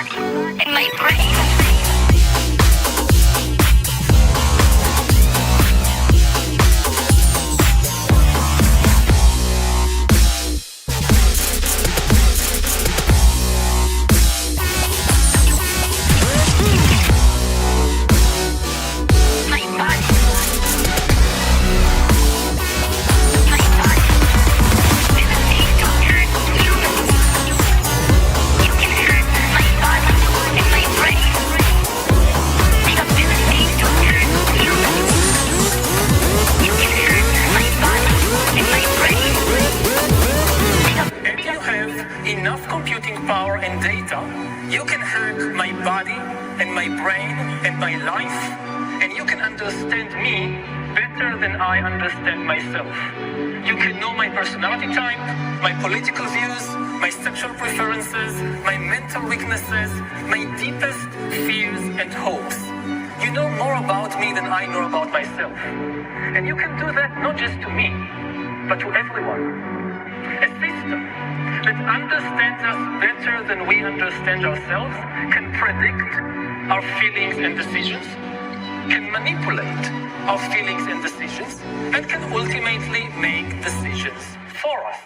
body and my brain. Enough computing power and data, you can hack my body and my brain and my life, and you can understand me better than I understand myself. You can know my personality type, my political views, my sexual preferences, my mental weaknesses, my deepest fears and hopes. You know more about me than I know about myself. And you can do that not just to me, but to everyone. A system that understands us better than we understand ourselves can predict our feelings and decisions, can manipulate our feelings and decisions, and can ultimately make decisions for us.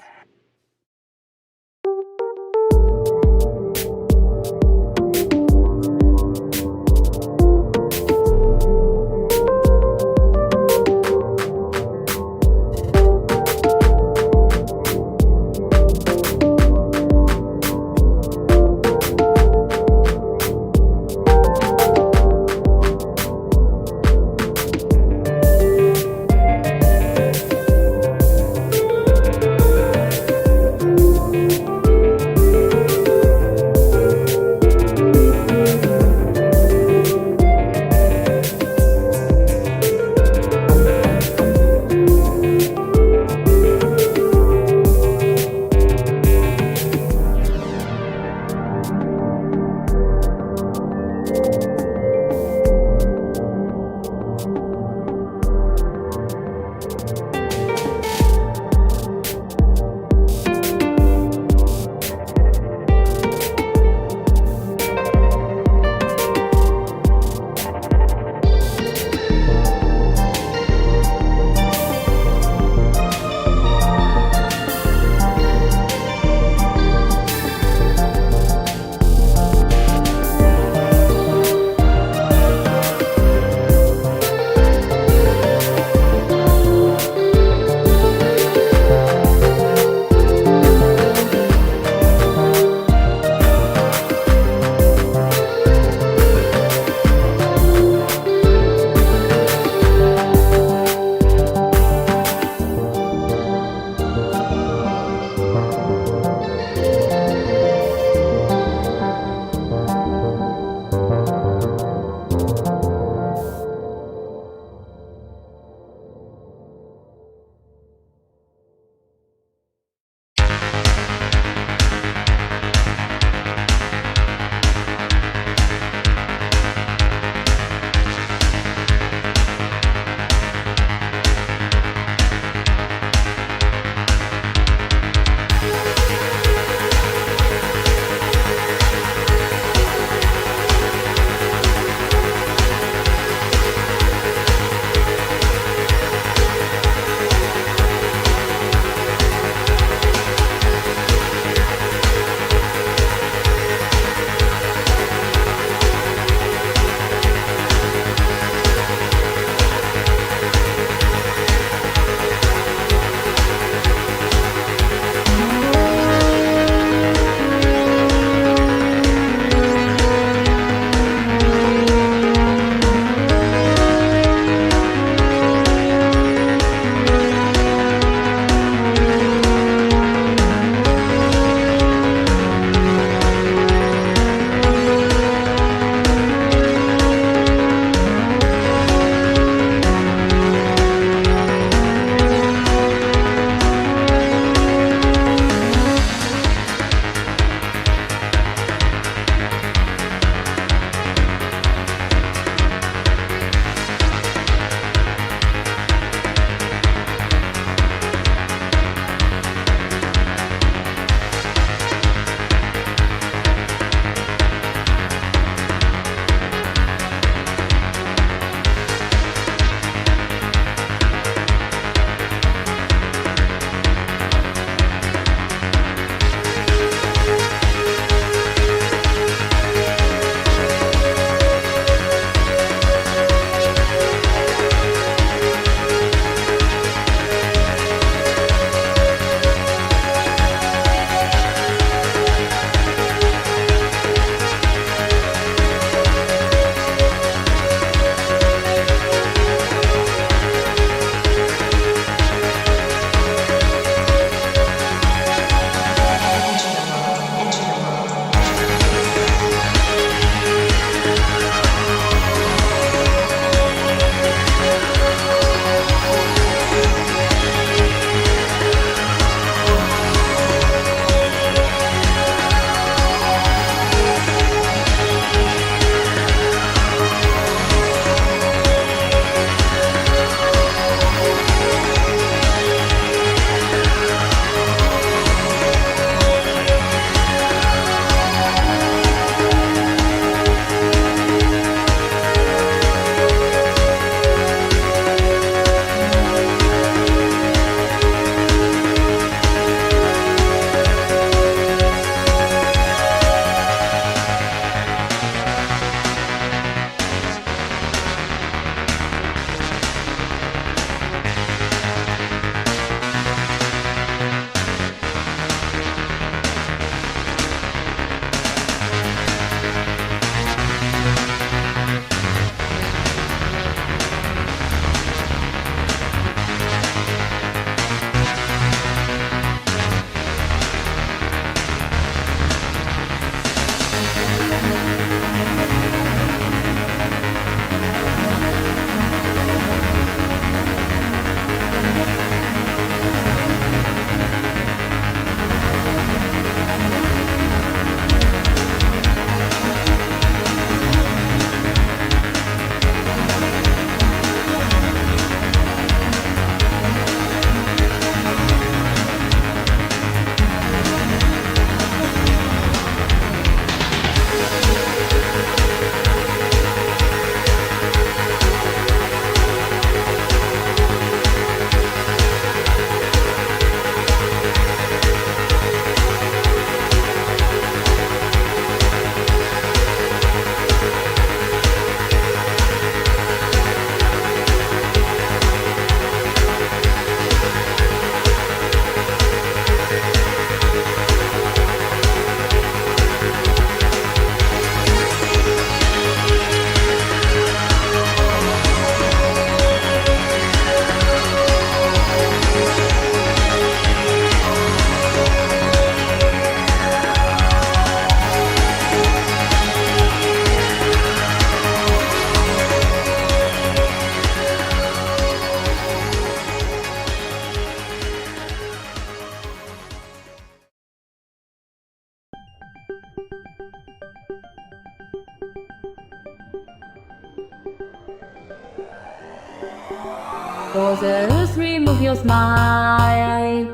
Others remove your smile,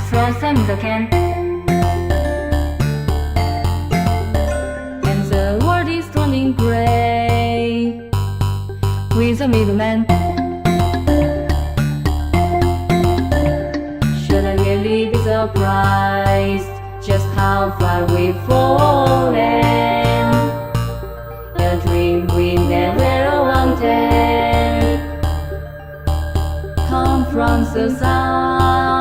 throw them the can, and the world is turning gray with a middleman. Should I really be surprised just how far we've fallen? A dream we never wanted, come from the sound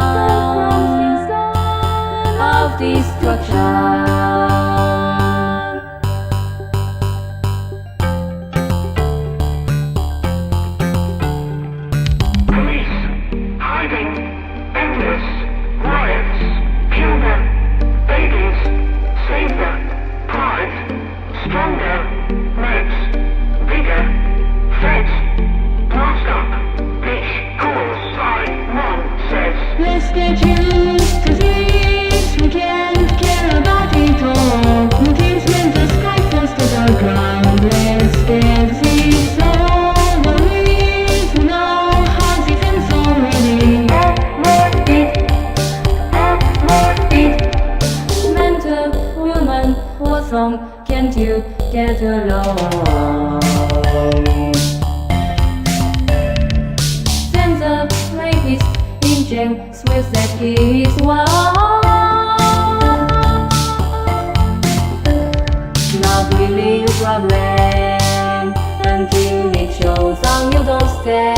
of destruction. Police, hiding, endless, riots, kill them, babies, save them, pride, stronger, legs, bigger, feds, blast up, bitch, calls, mom says. Let's get used to this, we can't care about it all. Routines when the sky falls to the ground. Let's get this over with, we know how this ends already. Mental woman, what's wrong? Can't you get along? Send the rapist in jail, swears that he is one. Not really a problem until it shows on your doorstep.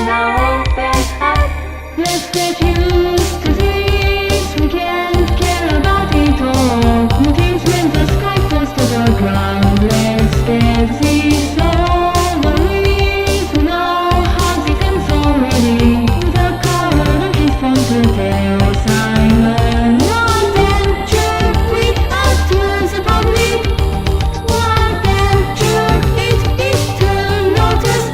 Now open up, let's get used to this. We can't care about it all. Routines when the sky falls to the ground. Let's get this over with. We know how this ends already. The color is from the tail, Simon. What then should we ask to the public? What then should it is to notice?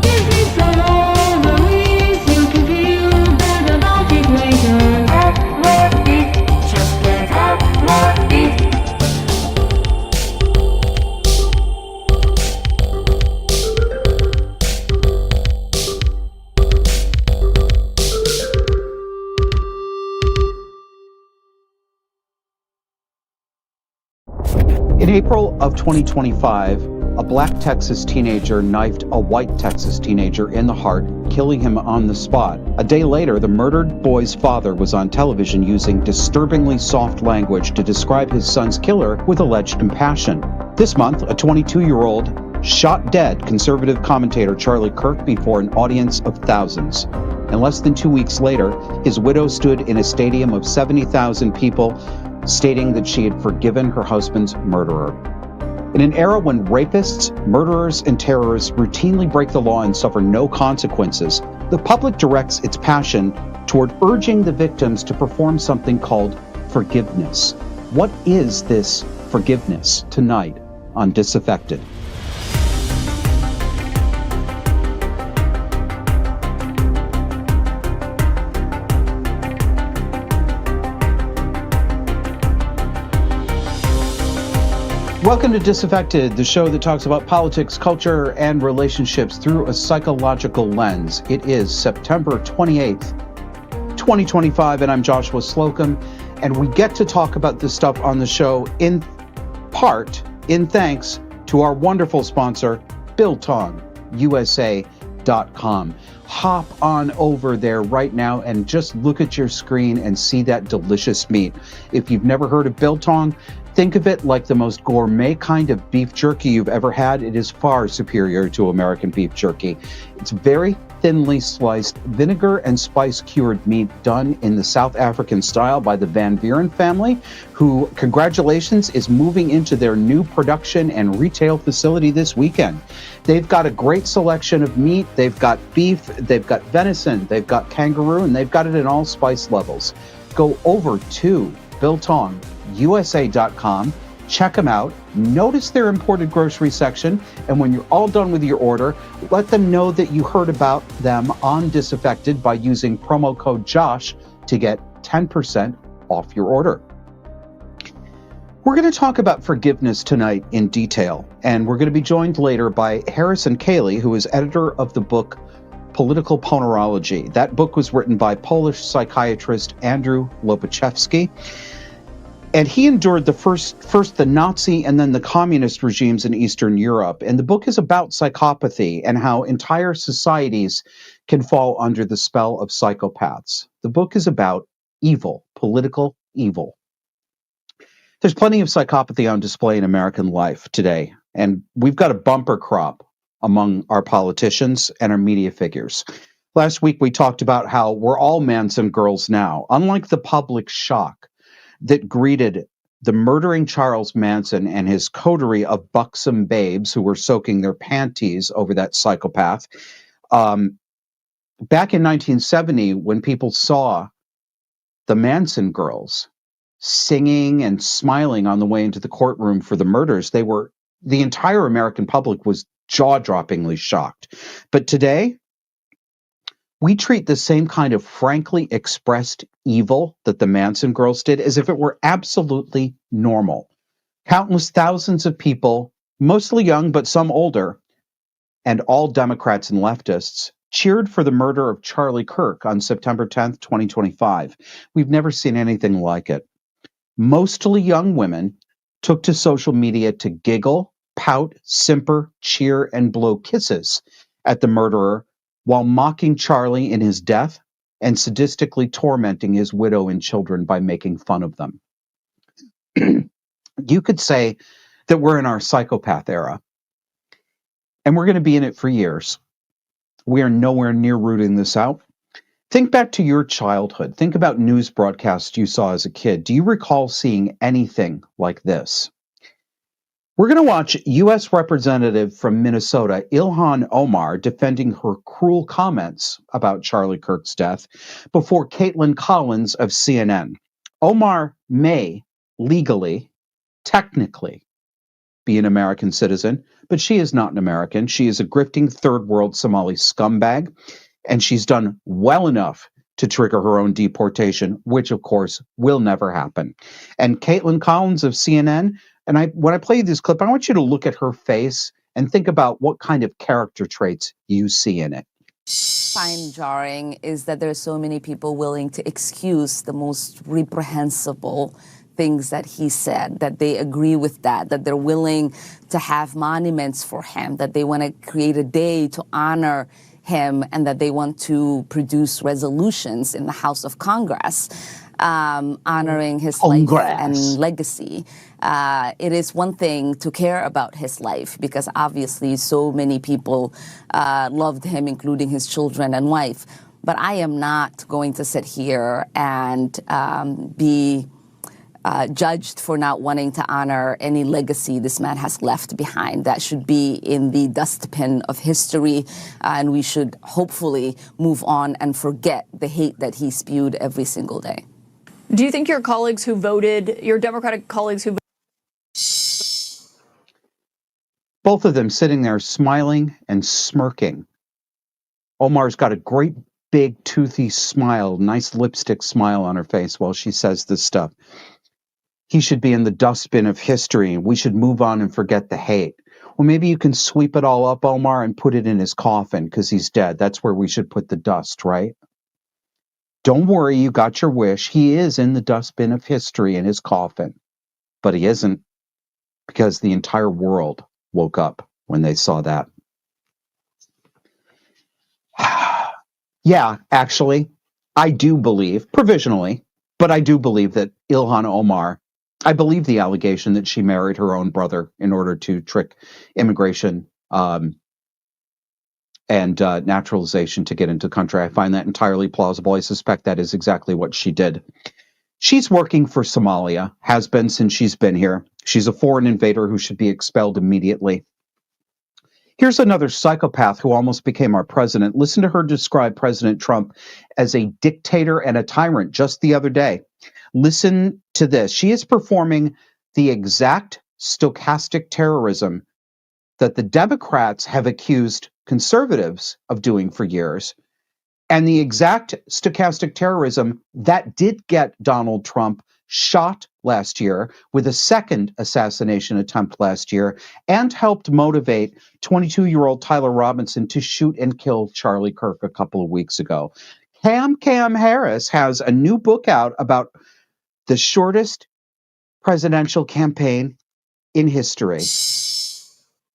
If it's all over with, you can feel bad about it later. Upload it, just get upload it. In April of 2025, a black Texas teenager knifed a white Texas teenager in the heart, killing him on the spot. A day later, the murdered boy's father was on television using disturbingly soft language to describe his son's killer with alleged compassion. This month, a 22-year-old shot dead conservative commentator Charlie Kirk before an audience of thousands. And less than 2 weeks later, his widow stood in a stadium of 70,000 people, stating that she had forgiven her husband's murderer. In an era when rapists, murderers, and terrorists routinely break the law and suffer no consequences, the public directs its passion toward urging the victims to perform something called forgiveness. What is this forgiveness? Tonight on Disaffected. Welcome to Disaffected, the show that talks about politics, culture, and relationships through a psychological lens. It is September 28th, 2025, and I'm Joshua Slocum, and we get to talk about this stuff on the show in part in thanks to our wonderful sponsor, BiltongUSA.com. Hop on over there right now and just look at your screen and see that delicious meat. If you've never heard of Biltong, think of it like the most gourmet kind of beef jerky you've ever had. It is far superior to American beef jerky. It's very thinly sliced, vinegar and spice cured meat done in the South African style by the Van Buren family, who, congratulations, is moving into their new production and retail facility this weekend. They've got a great selection of meat. They've got beef, they've got venison, they've got kangaroo, and they've got it in all spice levels. Go over to BiltongUSA.com, check them out, notice their imported grocery section, and when you're all done with your order, let them know that you heard about them on Disaffected by using promo code JOSH to get 10% off your order. We're going to talk about forgiveness tonight in detail, and we're going to be joined later by Harrison Koehli, who is editor of the book Political Ponerology. That book was written by Polish psychiatrist Andrew Lobachevsky, and he endured the first the Nazi and then the communist regimes in Eastern Europe. And the book is about psychopathy and how entire societies can fall under the spell of psychopaths. The book is about evil, political evil. There's plenty of psychopathy on display in American life today, and we've got a bumper crop among our politicians and our media figures. Last week, we talked about how we're all Manson girls now, unlike the public shock that greeted the murdering Charles Manson and his coterie of buxom babes who were soaking their panties over that psychopath. Back in 1970, when people saw the Manson girls singing and smiling on the way into the courtroom for the murders, the entire American public was jaw-droppingly shocked. But today, we treat the same kind of frankly expressed evil that the Manson girls did as if it were absolutely normal. Countless thousands of people, mostly young but some older, and all Democrats and leftists, cheered for the murder of Charlie Kirk on September 10th, 2025. We've never seen anything like it. Mostly young women took to social media to giggle, pout, simper, cheer, and blow kisses at the murderer while mocking Charlie in his death and sadistically tormenting his widow and children by making fun of them. You could say that we're in our psychopath era, and we're going to be in it for years. We are nowhere near rooting this out. Think back to your childhood. Think about news broadcasts you saw as a kid. Do you recall seeing anything like this? We're going to watch U.S. Representative from Minnesota, Ilhan Omar, defending her cruel comments about Charlie Kirk's death before Caitlin Collins of CNN. Omar may legally, technically, be an American citizen, but she is not an American. She is a grifting third world Somali scumbag, and she's done well enough to trigger her own deportation, which, of course, will never happen. And Caitlin Collins of CNN, and when I play this clip, I want you to look at her face and think about what kind of character traits you see in it. Find jarring is that there are so many people willing to excuse the most reprehensible things that he said, that they agree with that they're willing to have monuments for him, that they want to create a day to honor him, and that they want to produce resolutions in the House of Congress honoring his life and legacy. It is one thing to care about his life, because obviously so many people loved him, including his children and wife. But I am not going to sit here and be judged for not wanting to honor any legacy this man has left behind. That should be in the dustbin of history, and we should hopefully move on and forget the hate that he spewed every single day. Do you think your colleagues who voted, your Democratic colleagues who Both of them sitting there smiling and smirking. Omar's got a great big toothy smile, nice lipstick smile on her face while she says this stuff. He should be in the dustbin of history. We should move on and forget the hate. Well, maybe you can sweep it all up, Omar, and put it in his coffin because he's dead. That's where we should put the dust, right? Don't worry, you got your wish. He is in the dustbin of history in his coffin. But he isn't, because the entire world woke up when they saw that. Yeah, actually, I do believe, provisionally, but I do believe that Ilhan Omar, I believe the allegation that she married her own brother in order to trick immigration and naturalization to get into the country. I find that entirely plausible. I suspect that is exactly what she did. She's working for Somalia, has been since she's been here. She's a foreign invader who should be expelled immediately. Here's another psychopath who almost became our president. Listen to her describe President Trump as a dictator and a tyrant just the other day. Listen to this. She is performing the exact stochastic terrorism that the Democrats have accused conservatives of doing for years, and the exact stochastic terrorism that did get Donald Trump shot last year, with a second assassination attempt last year, and helped motivate 22-year-old Tyler Robinson to shoot and kill Charlie Kirk a couple of weeks ago. Cam Harris has a new book out about the shortest presidential campaign in history.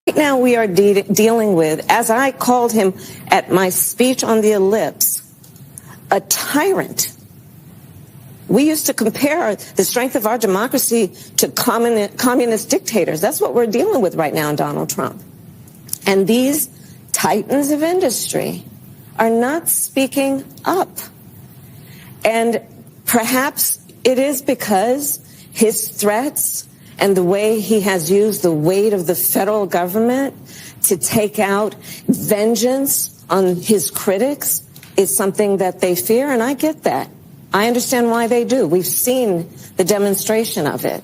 Right now we are dealing with, as I called him at my speech on the ellipse, a tyrant. We used to compare the strength of our democracy to communist dictators. That's what we're dealing with right now in Donald Trump. And these titans of industry are not speaking up. And perhaps it is because his threats and the way he has used the weight of the federal government to take out vengeance on his critics is something that they fear, and I get that. I understand why they do. We've seen the demonstration of it.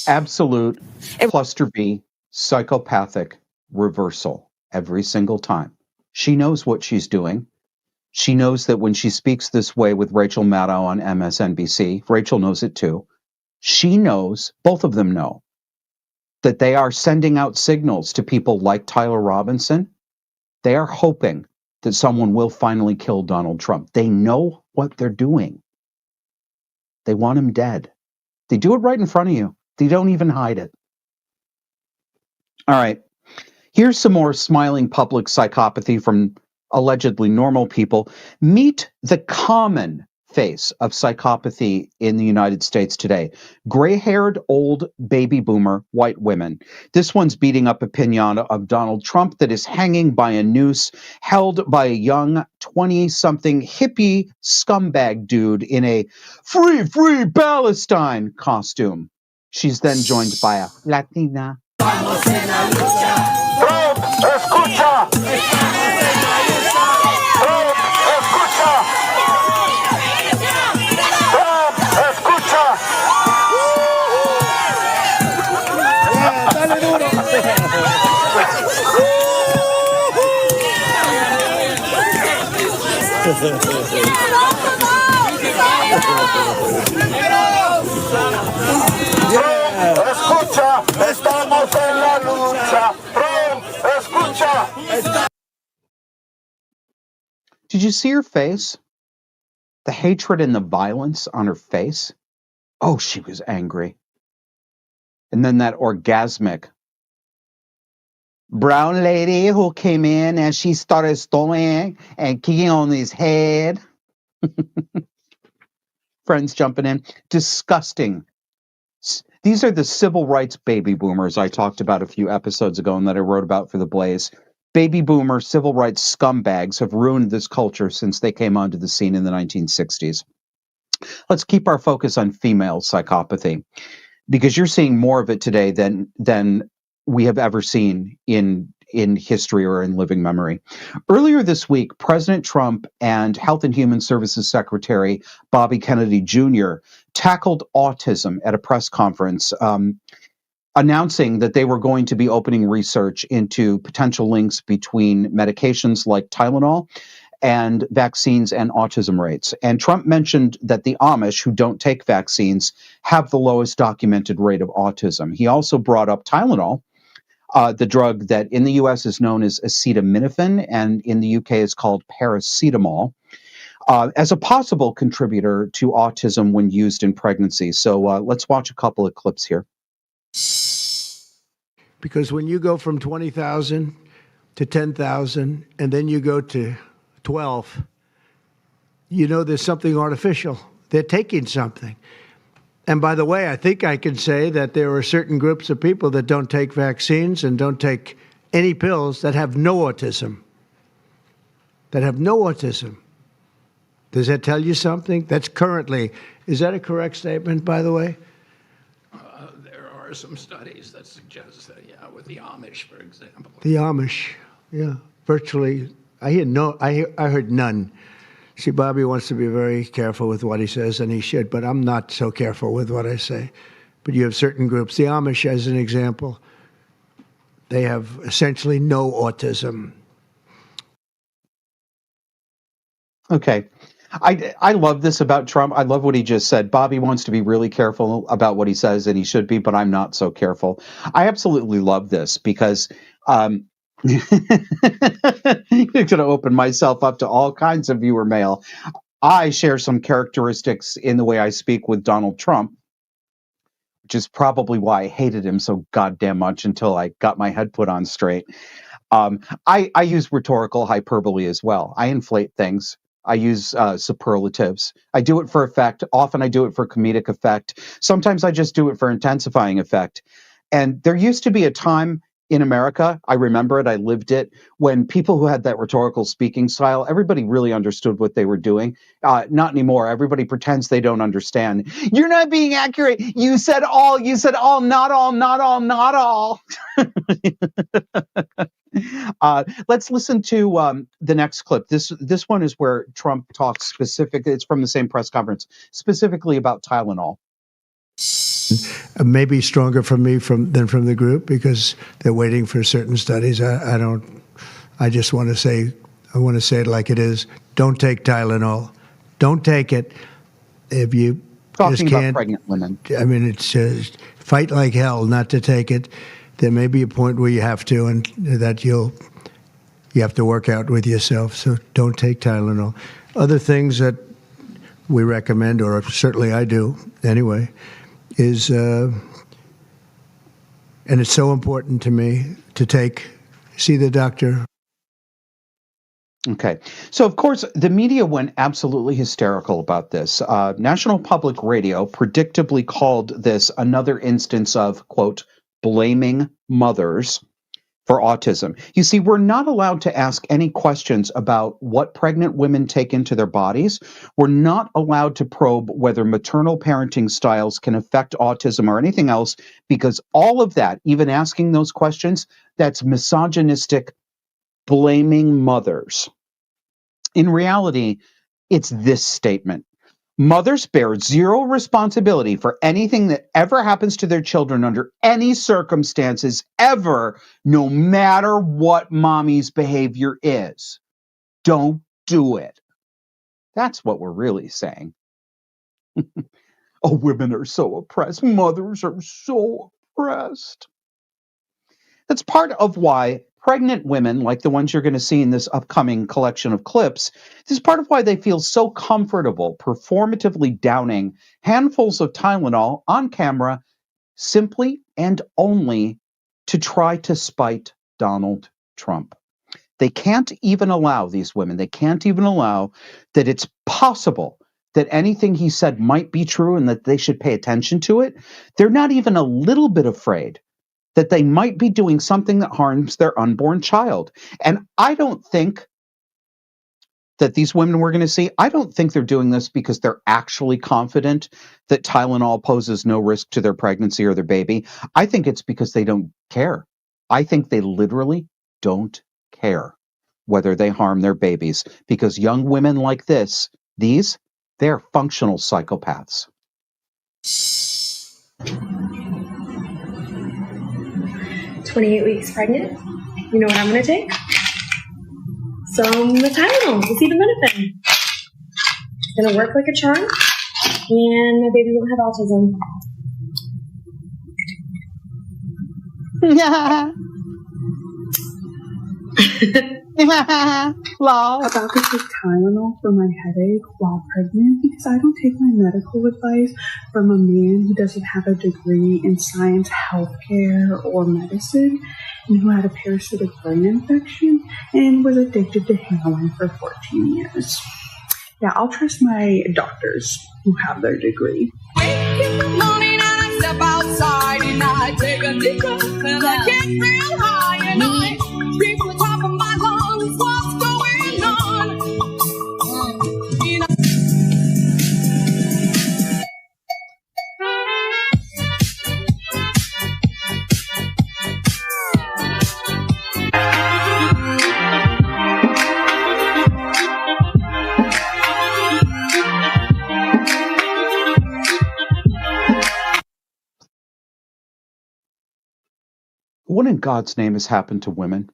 Absolute cluster B psychopathic reversal every single time. She knows what she's doing. She knows that when she speaks this way with Rachel Maddow on MSNBC, Rachel knows it too. She knows, both of them know, that they are sending out signals to people like Tyler Robinson. They are hoping that someone will finally kill Donald Trump. They know what they're doing. They want him dead. They do it right in front of you. They don't even hide it. All right. Here's some more smiling public psychopathy from allegedly normal people. Meet the common face of psychopathy in the United States today. Gray-haired old baby boomer white women. This one's beating up a piñata of Donald Trump that is hanging by a noose, held by a young 20-something hippie scumbag dude in a free Palestine costume. She's then joined by a Latina. Escucha, estamos en la lucha. Escucha. Did you see her face? The hatred and the violence on her face? Oh, she was angry. And then that orgasmic brown lady who came in and she started stomping and kicking on his head. Friends jumping in. Disgusting. These are the civil rights baby boomers I talked about a few episodes ago and that I wrote about for The Blaze. Baby boomer civil rights scumbags have ruined this culture since they came onto the scene in the 1960s. Let's keep our focus on female psychopathy, because you're seeing more of it today than we have ever seen in history or in living memory. Earlier this week, President Trump and Health and Human Services Secretary Bobby Kennedy Jr. tackled autism at a press conference, announcing that they were going to be opening research into potential links between medications like Tylenol and vaccines and autism rates. And Trump mentioned that the Amish, who don't take vaccines, have the lowest documented rate of autism. He also brought up Tylenol, the drug that in the U.S. is known as acetaminophen and in the U.K. is called paracetamol, as a possible contributor to autism when used in pregnancy. So let's watch a couple of clips here. Because when you go from 20,000 to 10,000 and then you go to 12, you know there's something artificial. They're taking something. And by the way, I think I can say that there are certain groups of people that don't take vaccines and don't take any pills that have no autism. That have no autism. Does that tell you something? That's currently, is that a correct statement, by the way? There are some studies that suggest that, yeah, with the Amish, for example. The Amish, yeah, virtually. I heard none. See, Bobby wants to be very careful with what he says, and he should, but I'm not so careful with what I say. But you have certain groups. The Amish, as an example, they have essentially no autism. Okay. I love this about Trump. I love what he just said. Bobby wants to be really careful about what he says, and he should be, but I'm not so careful. I absolutely love this because um, I'm going to open myself up to all kinds of viewer mail. I share some characteristics in the way I speak with Donald Trump, which is probably why I hated him so goddamn much until I got my head put on straight. I use rhetorical hyperbole as well. I inflate things. I use superlatives. I do it for effect. Often I do it for comedic effect. Sometimes I just do it for intensifying effect. And there used to be a time in America, I remember it, I lived it, when people who had that rhetorical speaking style, everybody really understood what they were doing. Not anymore. Everybody pretends they don't understand. You're not being accurate. You said all, not all, not all, not all. Let's listen to the next clip. This one is where Trump talks specifically. It's from the same press conference, specifically about Tylenol. Maybe stronger from me than from the group because they're waiting for certain studies. I don't. I just want to say. I want to say it like it is. Don't take Tylenol. Don't take it. If you Talking just about can't. pregnant women. I mean, it's fight like hell not to take it. There may be a point where you have to, and that you have to work out with yourself. So don't take Tylenol. Other things that we recommend, or certainly I do anyway, is, and it's so important to me to see the doctor. Okay. So, of course, the media went absolutely hysterical about this. National Public Radio predictably called this another instance of, quote, blaming mothers for autism. You see, we're not allowed to ask any questions about what pregnant women take into their bodies. We're not allowed to probe whether maternal parenting styles can affect autism or anything else, because all of that, even asking those questions, that's misogynistic blaming mothers. In reality, it's this statement. Mothers bear zero responsibility for anything that ever happens to their children under any circumstances ever, no matter what mommy's behavior is. Don't do it. That's what we're really saying. Oh, women are so oppressed. Mothers are so oppressed. That's part of why pregnant women, like the ones you're going to see in this upcoming collection of clips, this is part of why they feel so comfortable performatively downing handfuls of Tylenol on camera simply and only to try to spite Donald Trump. They can't even allow, these women, they can't even allow that it's possible that anything he said might be true and that they should pay attention to it. They're not even a little bit afraid that they might be doing something that harms their unborn child. And I don't think that these women we're going to see, I don't think they're doing this because they're actually confident that Tylenol poses no risk to their pregnancy or their baby. I think it's because they don't care. I think they literally don't care whether they harm their babies, because young women like this, they're functional psychopaths. 28 weeks pregnant. You know what I'm going to take? Some Tylenol to see the benefit. It's going to work like a charm, and my baby won't have autism. About to take Tylenol for my headache while pregnant because I don't take my medical advice from a man who doesn't have a degree in science, healthcare, or medicine, and who had a parasitic brain infection and was addicted to heroin for 14 years. Yeah, I'll trust my doctors who have their degree. Wake in the morning and I step outside and I take a deep breath and I get real high and I scream from the top of my lungs, what's going on? What in God's name has happened to women?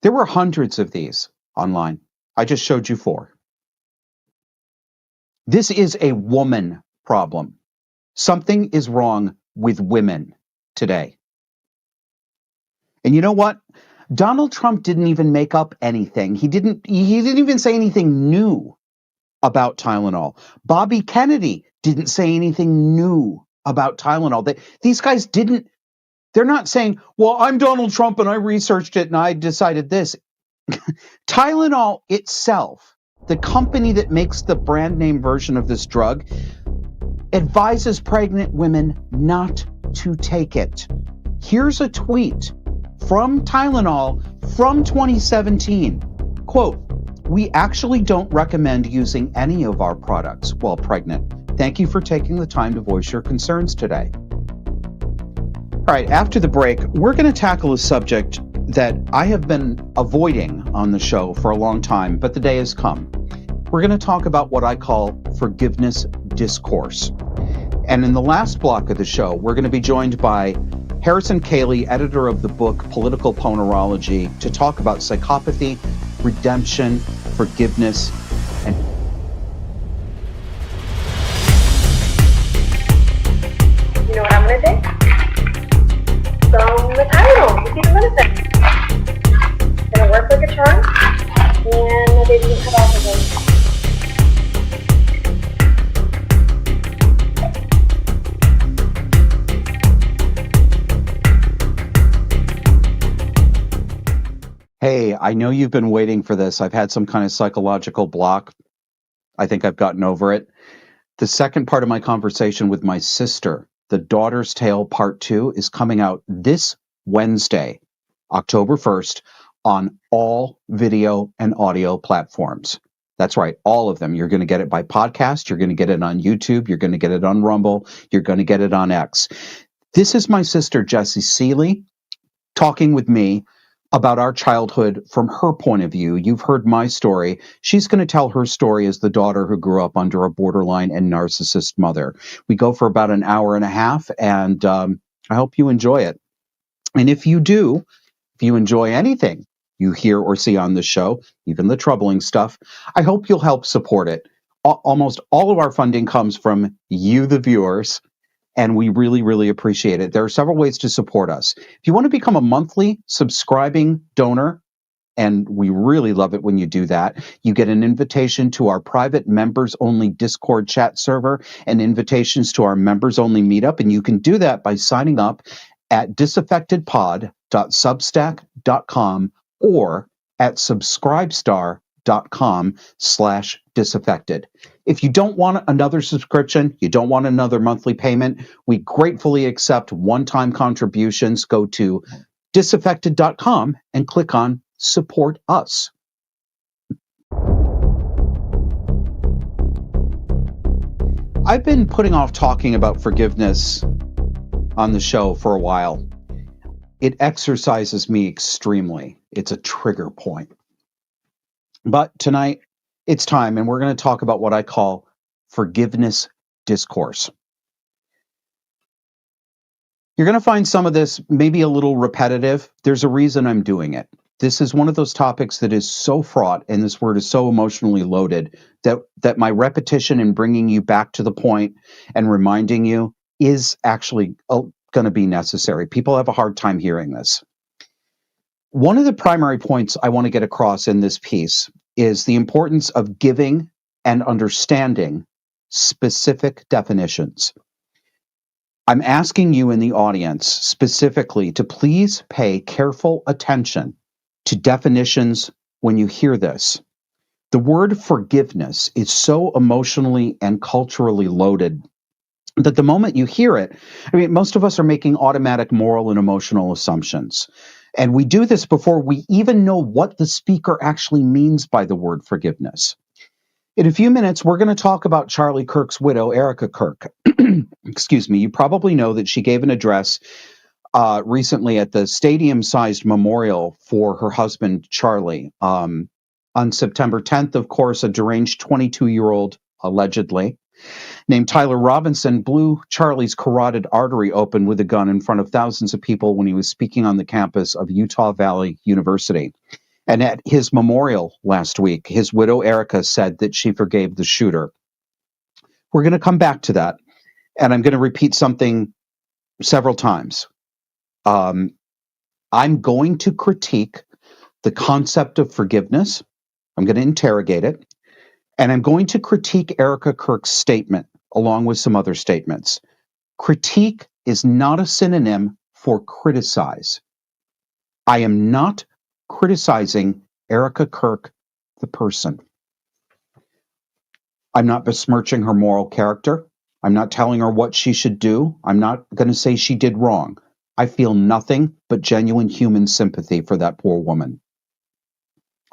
There were hundreds of these. online. I just showed you 4. This is a woman problem. Something is wrong with women today. And you know what? Donald Trump didn't even make up anything. He didn't even say anything new about Tylenol. Bobby Kennedy didn't say anything new about Tylenol. These guys didn't, they're not saying, well, I'm Donald Trump and I researched it and I decided this. Tylenol itself, the company that makes the brand name version of this drug, advises pregnant women not to take it. Here's a tweet from Tylenol from 2017. Quote, "We actually don't recommend using any of our products while pregnant. Thank you for taking the time to voice your concerns today." All right, after the break, we're going to tackle a subject that I have been avoiding on the show for a long time, but the day has come. We're going to talk about what I call forgiveness discourse. And in the last block of the show, we're going to be joined by Harrison Koehli, editor of the book Political Ponerology, to talk about psychopathy, redemption, forgiveness, and You know what I'm gonna take? Some Tylenol to see the medicine. Gonna work like a charm, and my baby can cut off again. hey, I know you've been waiting for this. I've had some kind of psychological block. I think I've gotten over it. The second part of my conversation with my sister, The Daughter's Tale Part 2, is coming out this Wednesday, October 1st, on all video and audio platforms. That's right, all of them. You're going to get it by podcast. You're going to get it on YouTube. You're going to get it on Rumble. You're going to get it on X. This is my sister, Jessie Seeley, talking with me about our childhood from her point of view. You've heard my story. She's going to tell her story as the daughter who grew up under a borderline and narcissist mother. We go for about an hour and a half, and I hope you enjoy it. And if you do, if you enjoy anything you hear or see on this show, even the troubling stuff, I hope you'll help support it. Almost all of our funding comes from you, the viewers, and we really, really appreciate it. There are several ways to support us. If you want to become a monthly subscribing donor, and we really love it when you do that, you get an invitation to our private members-only Discord chat server and invitations to our members-only meetup, and you can do that by signing up at disaffectedpod.substack.com or at subscribestar.com/disaffected. If you don't want another subscription, you don't want another monthly payment, we gratefully accept one-time contributions. Go to disaffected.com and click on Support Us. I've been putting off talking about forgiveness on the show for a while. It exercises me extremely. It's a trigger point. But tonight, it's time, and we're going to talk about what I call forgiveness discourse. You're going to find some of this maybe a little repetitive. There's a reason I'm doing it. This is one of those topics that is so fraught, and this word is so emotionally loaded, that my repetition in bringing you back to the point and reminding you is actually going to be necessary. People have a hard time hearing this. One of the primary points I want to get across in this piece is the importance of giving and understanding specific definitions. I'm asking you in the audience specifically to please pay careful attention to definitions when you hear this. The word forgiveness is so emotionally and culturally loaded that the moment you hear it, I mean, most of us are making automatic moral and emotional assumptions. And we do this before we even know what the speaker actually means by the word forgiveness. In a few minutes, we're going to talk about Charlie Kirk's widow, Erica Kirk. Excuse me. You probably know that she gave an address recently at the stadium-sized memorial for her husband, Charlie. On September 10th, of course, a deranged 22-year-old, allegedly, named Tyler Robinson blew Charlie's carotid artery open with a gun in front of thousands of people when he was speaking on the campus of Utah Valley University. And at his memorial last week, his widow, Erica, said that she forgave the shooter. We're going to come back to that. And I'm going to repeat something several times. I'm going to critique the concept of forgiveness. I'm going to interrogate it. And I'm going to critique Erica Kirk's statement along with some other statements. Critique is not a synonym for criticize. I am not criticizing Erica Kirk, the person. I'm not besmirching her moral character. I'm not telling her what she should do. I'm not going to say she did wrong. I feel nothing but genuine human sympathy for that poor woman.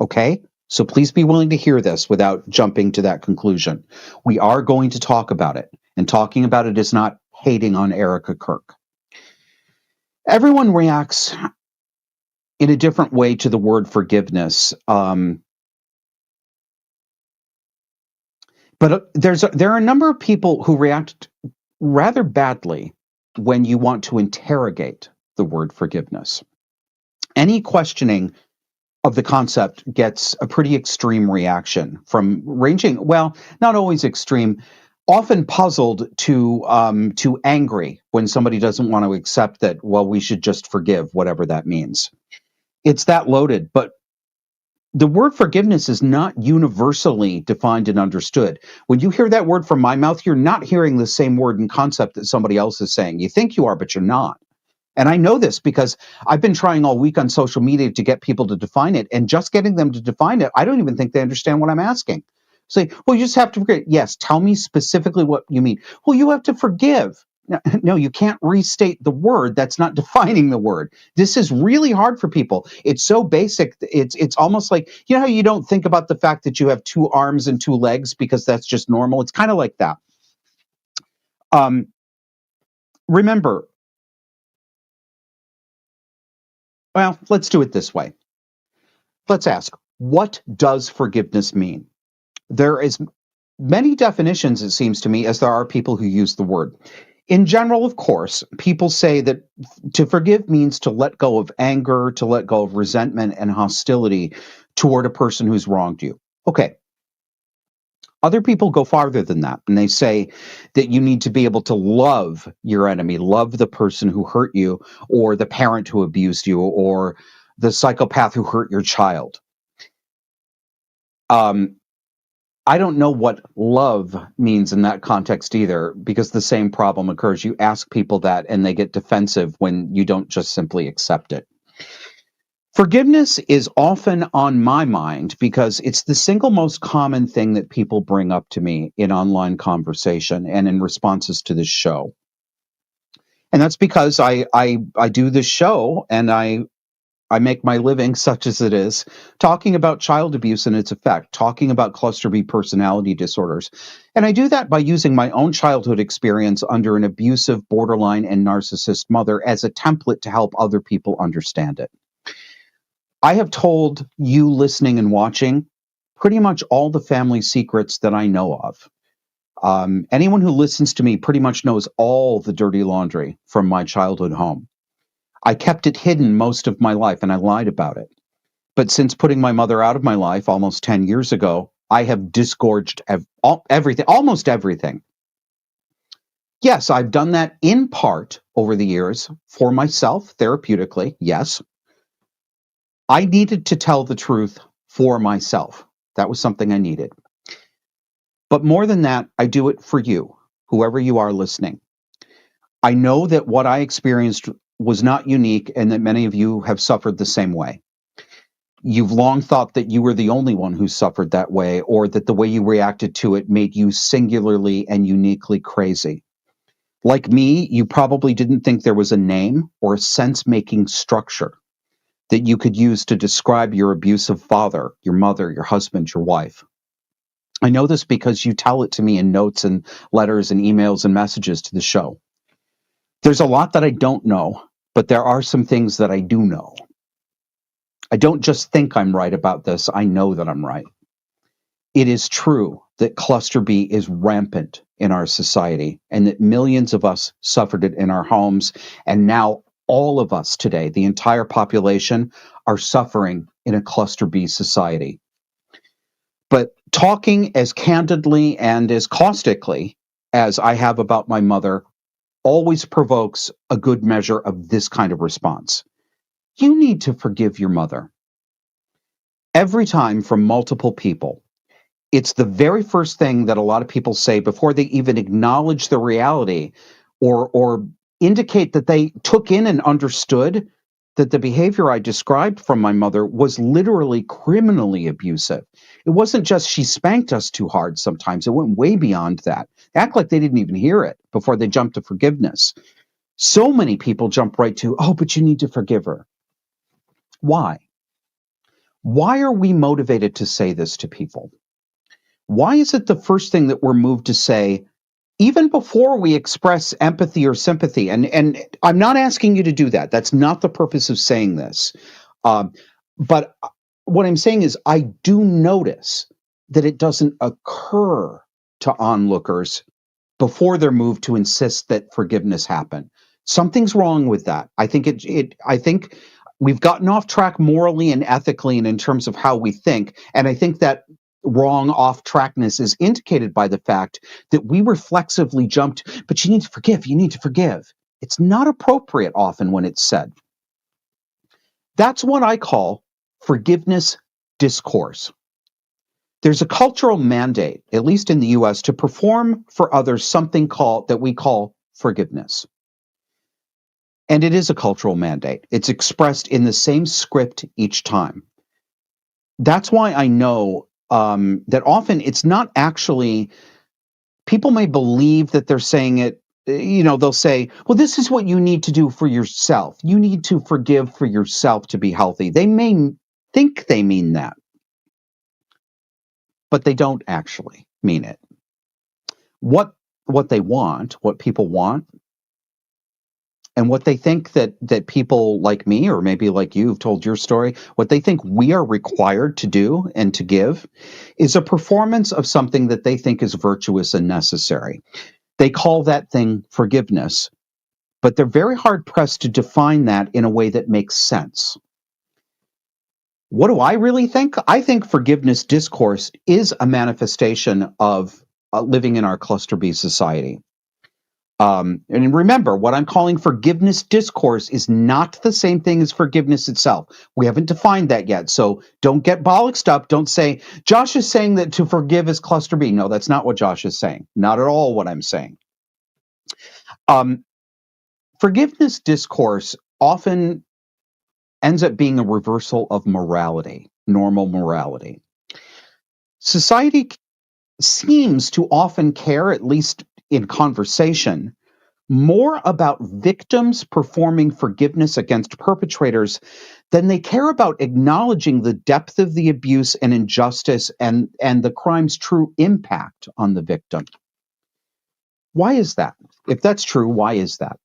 Okay? So please be willing to hear this without jumping to that conclusion. We are going to talk about it. And talking about it is not hating on Erica Kirk. Everyone reacts in a different way to the word forgiveness. But there are a number of people who react rather badly when you want to interrogate the word forgiveness. Any questioning of the concept gets a pretty extreme reaction, from ranging, well, not always extreme, often puzzled to angry when somebody doesn't want to accept that, well, we should just forgive, whatever that means. It's that loaded, but the word forgiveness is not universally defined and understood. When you hear that word from my mouth, you're not hearing the same word and concept that somebody else is saying. You think you are, but you're not. And I know this because I've been trying all week on social media to get people to define it, and just getting them to define it, I don't even think they understand what I'm asking. Say, well, you just have to forgive. Yes, tell me specifically what you mean. Well, you have to forgive. No, you can't restate the word. That's not defining the word. This is really hard for people. It's so basic. It's almost like, you know how you don't think about the fact that you have 2 arms and 2 legs because that's just normal? It's kind of like that. Remember, well, let's do it this way. Let's ask, what does forgiveness mean? There is many definitions, it seems to me, as there are people who use the word. In general, of course, people say that to forgive means to let go of anger, to let go of resentment and hostility toward a person who's wronged you. Okay. Other people go farther than that, and they say that you need to be able to love your enemy, love the person who hurt you, or the parent who abused you, or the psychopath who hurt your child. I don't know what love means in that context either, because the same problem occurs. You ask people that and they get defensive when you don't just simply accept it. Forgiveness is often on my mind because it's the single most common thing that people bring up to me in online conversation and in responses to this show. And that's because I do this show and I make my living, such as it is, talking about child abuse and its effect, talking about cluster B personality disorders. And I do that by using my own childhood experience under an abusive, borderline, and narcissist mother as a template to help other people understand it. I have told you listening and watching pretty much all the family secrets that I know of. Anyone who listens to me pretty much knows all the dirty laundry from my childhood home. I kept it hidden most of my life, and I lied about it. But since putting my mother out of my life almost 10 years ago, I have disgorged everything, almost everything. Yes, I've done that in part over the years for myself, therapeutically, yes. I needed to tell the truth for myself. That was something I needed. But more than that, I do it for you, whoever you are listening. I know that what I experienced was not unique and that many of you have suffered the same way. You've long thought that you were the only one who suffered that way, or that the way you reacted to it made you singularly and uniquely crazy. Like me, you probably didn't think there was a name or a sense-making structure that you could use to describe your abusive father, your mother, your husband, your wife. I know this because you tell it to me in notes and letters and emails and messages to the show. There's a lot that I don't know, but there are some things that I do know. I don't just think I'm right about this, I know that I'm right. It is true that cluster B is rampant in our society and that millions of us suffered it in our homes, and now all of us today, the entire population, are suffering in a cluster B society. But talking as candidly and as caustically as I have about my mother always provokes a good measure of this kind of response. You need to forgive your mother. Every time from multiple people. It's the very first thing that a lot of people say before they even acknowledge the reality or indicate that they took in and understood that the behavior I described from my mother was literally criminally abusive. It wasn't just she spanked us too hard sometimes. It went way beyond that. They act like they didn't even hear it before they jumped to forgiveness. So many people jump right to, oh, but you need to forgive her. Why? Why are we motivated to say this to people? Why is it the first thing that we're moved to say, even before we express empathy or sympathy? And I'm not asking you to do that. That's not the purpose of saying this. But what I'm saying is I do notice that it doesn't occur to onlookers before they're moved to insist that forgiveness happen. Something's wrong with that. I think we've gotten off track morally and ethically and in terms of how we think. And I think that wrong off trackness is indicated by the fact that we reflexively jumped, but you need to forgive, you need to forgive. It's not appropriate often when it's said. That's what I call forgiveness discourse. There's a cultural mandate, at least in the US, to perform for others something that we call forgiveness. And it is a cultural mandate. It's expressed in the same script each time. That's why I know that often it's not actually, people may believe that they're saying it, they'll say, well, this is what you need to do for yourself. You need to forgive for yourself to be healthy. They may think they mean that, but they don't actually mean it. What they want, what people want, and what they think that people like me, or maybe like you who've told your story, what they think we are required to do and to give is a performance of something that they think is virtuous and necessary. They call that thing forgiveness, but they're very hard pressed to define that in a way that makes sense. What do I really think? I think forgiveness discourse is a manifestation of living in our cluster B society. And remember, what I'm calling forgiveness discourse is not the same thing as forgiveness itself. We haven't defined that yet. So don't get bollocksed up. Don't say, Josh is saying that to forgive is cluster B. No, that's not what Josh is saying. Not at all what I'm saying. Forgiveness discourse often ends up being a reversal of morality, normal morality. Society seems to often care, at least in conversation, more about victims performing forgiveness against perpetrators than they care about acknowledging the depth of the abuse and injustice and the crime's true impact on the victim. Why is that? If that's true, why is that?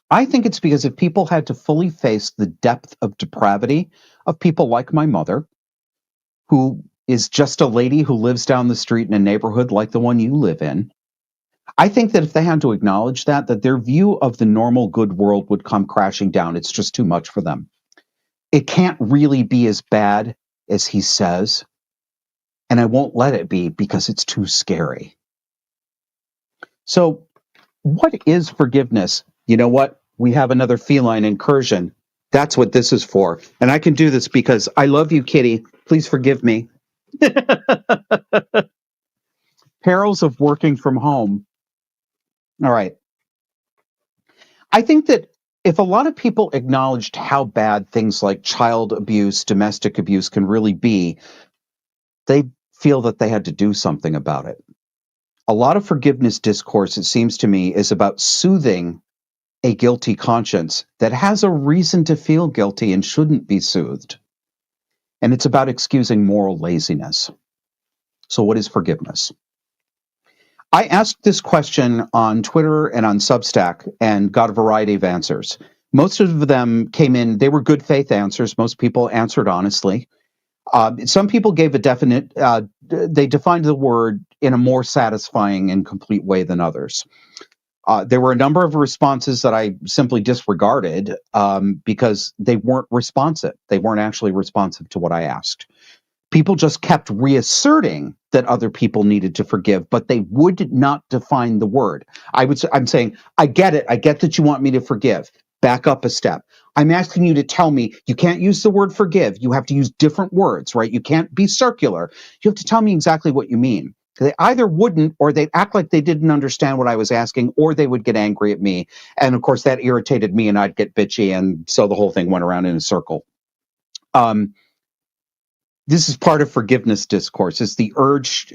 I think it's because if people had to fully face the depth of depravity of people like my mother, who is just a lady who lives down the street in a neighborhood like the one you live in, I think that if they had to acknowledge that their view of the normal good world would come crashing down. It's just too much for them. It can't really be as bad as he says, and I won't let it be because it's too scary. So what is forgiveness? You know what? We have another feline incursion. That's what this is for. And I can do this because I love you, Kitty. Please forgive me. Perils of working from home. All right. I think that if a lot of people acknowledged how bad things like child abuse, domestic abuse can really be, they feel that they had to do something about it. A lot of forgiveness discourse, it seems to me, is about soothing a guilty conscience that has a reason to feel guilty and shouldn't be soothed. And it's about excusing moral laziness. So what is forgiveness? I asked this question on Twitter and on Substack and got a variety of answers. Most of them came in, they were good faith answers. Most people answered honestly. Some people gave a definite, they defined the word in a more satisfying and complete way than others. There were a number of responses that I simply disregarded because they weren't responsive. They weren't actually responsive to what I asked. People just kept reasserting that other people needed to forgive, but they would not define the word. I'm saying, I get it. I get that you want me to forgive. Back up a step. I'm asking you to tell me you can't use the word forgive. You have to use different words, right? You can't be circular. You have to tell me exactly what you mean. They either wouldn't, or they'd act like they didn't understand what I was asking, or they would get angry at me. And of course, that irritated me and I'd get bitchy. And so the whole thing went around in a circle. This is part of forgiveness discourse. It's the urge.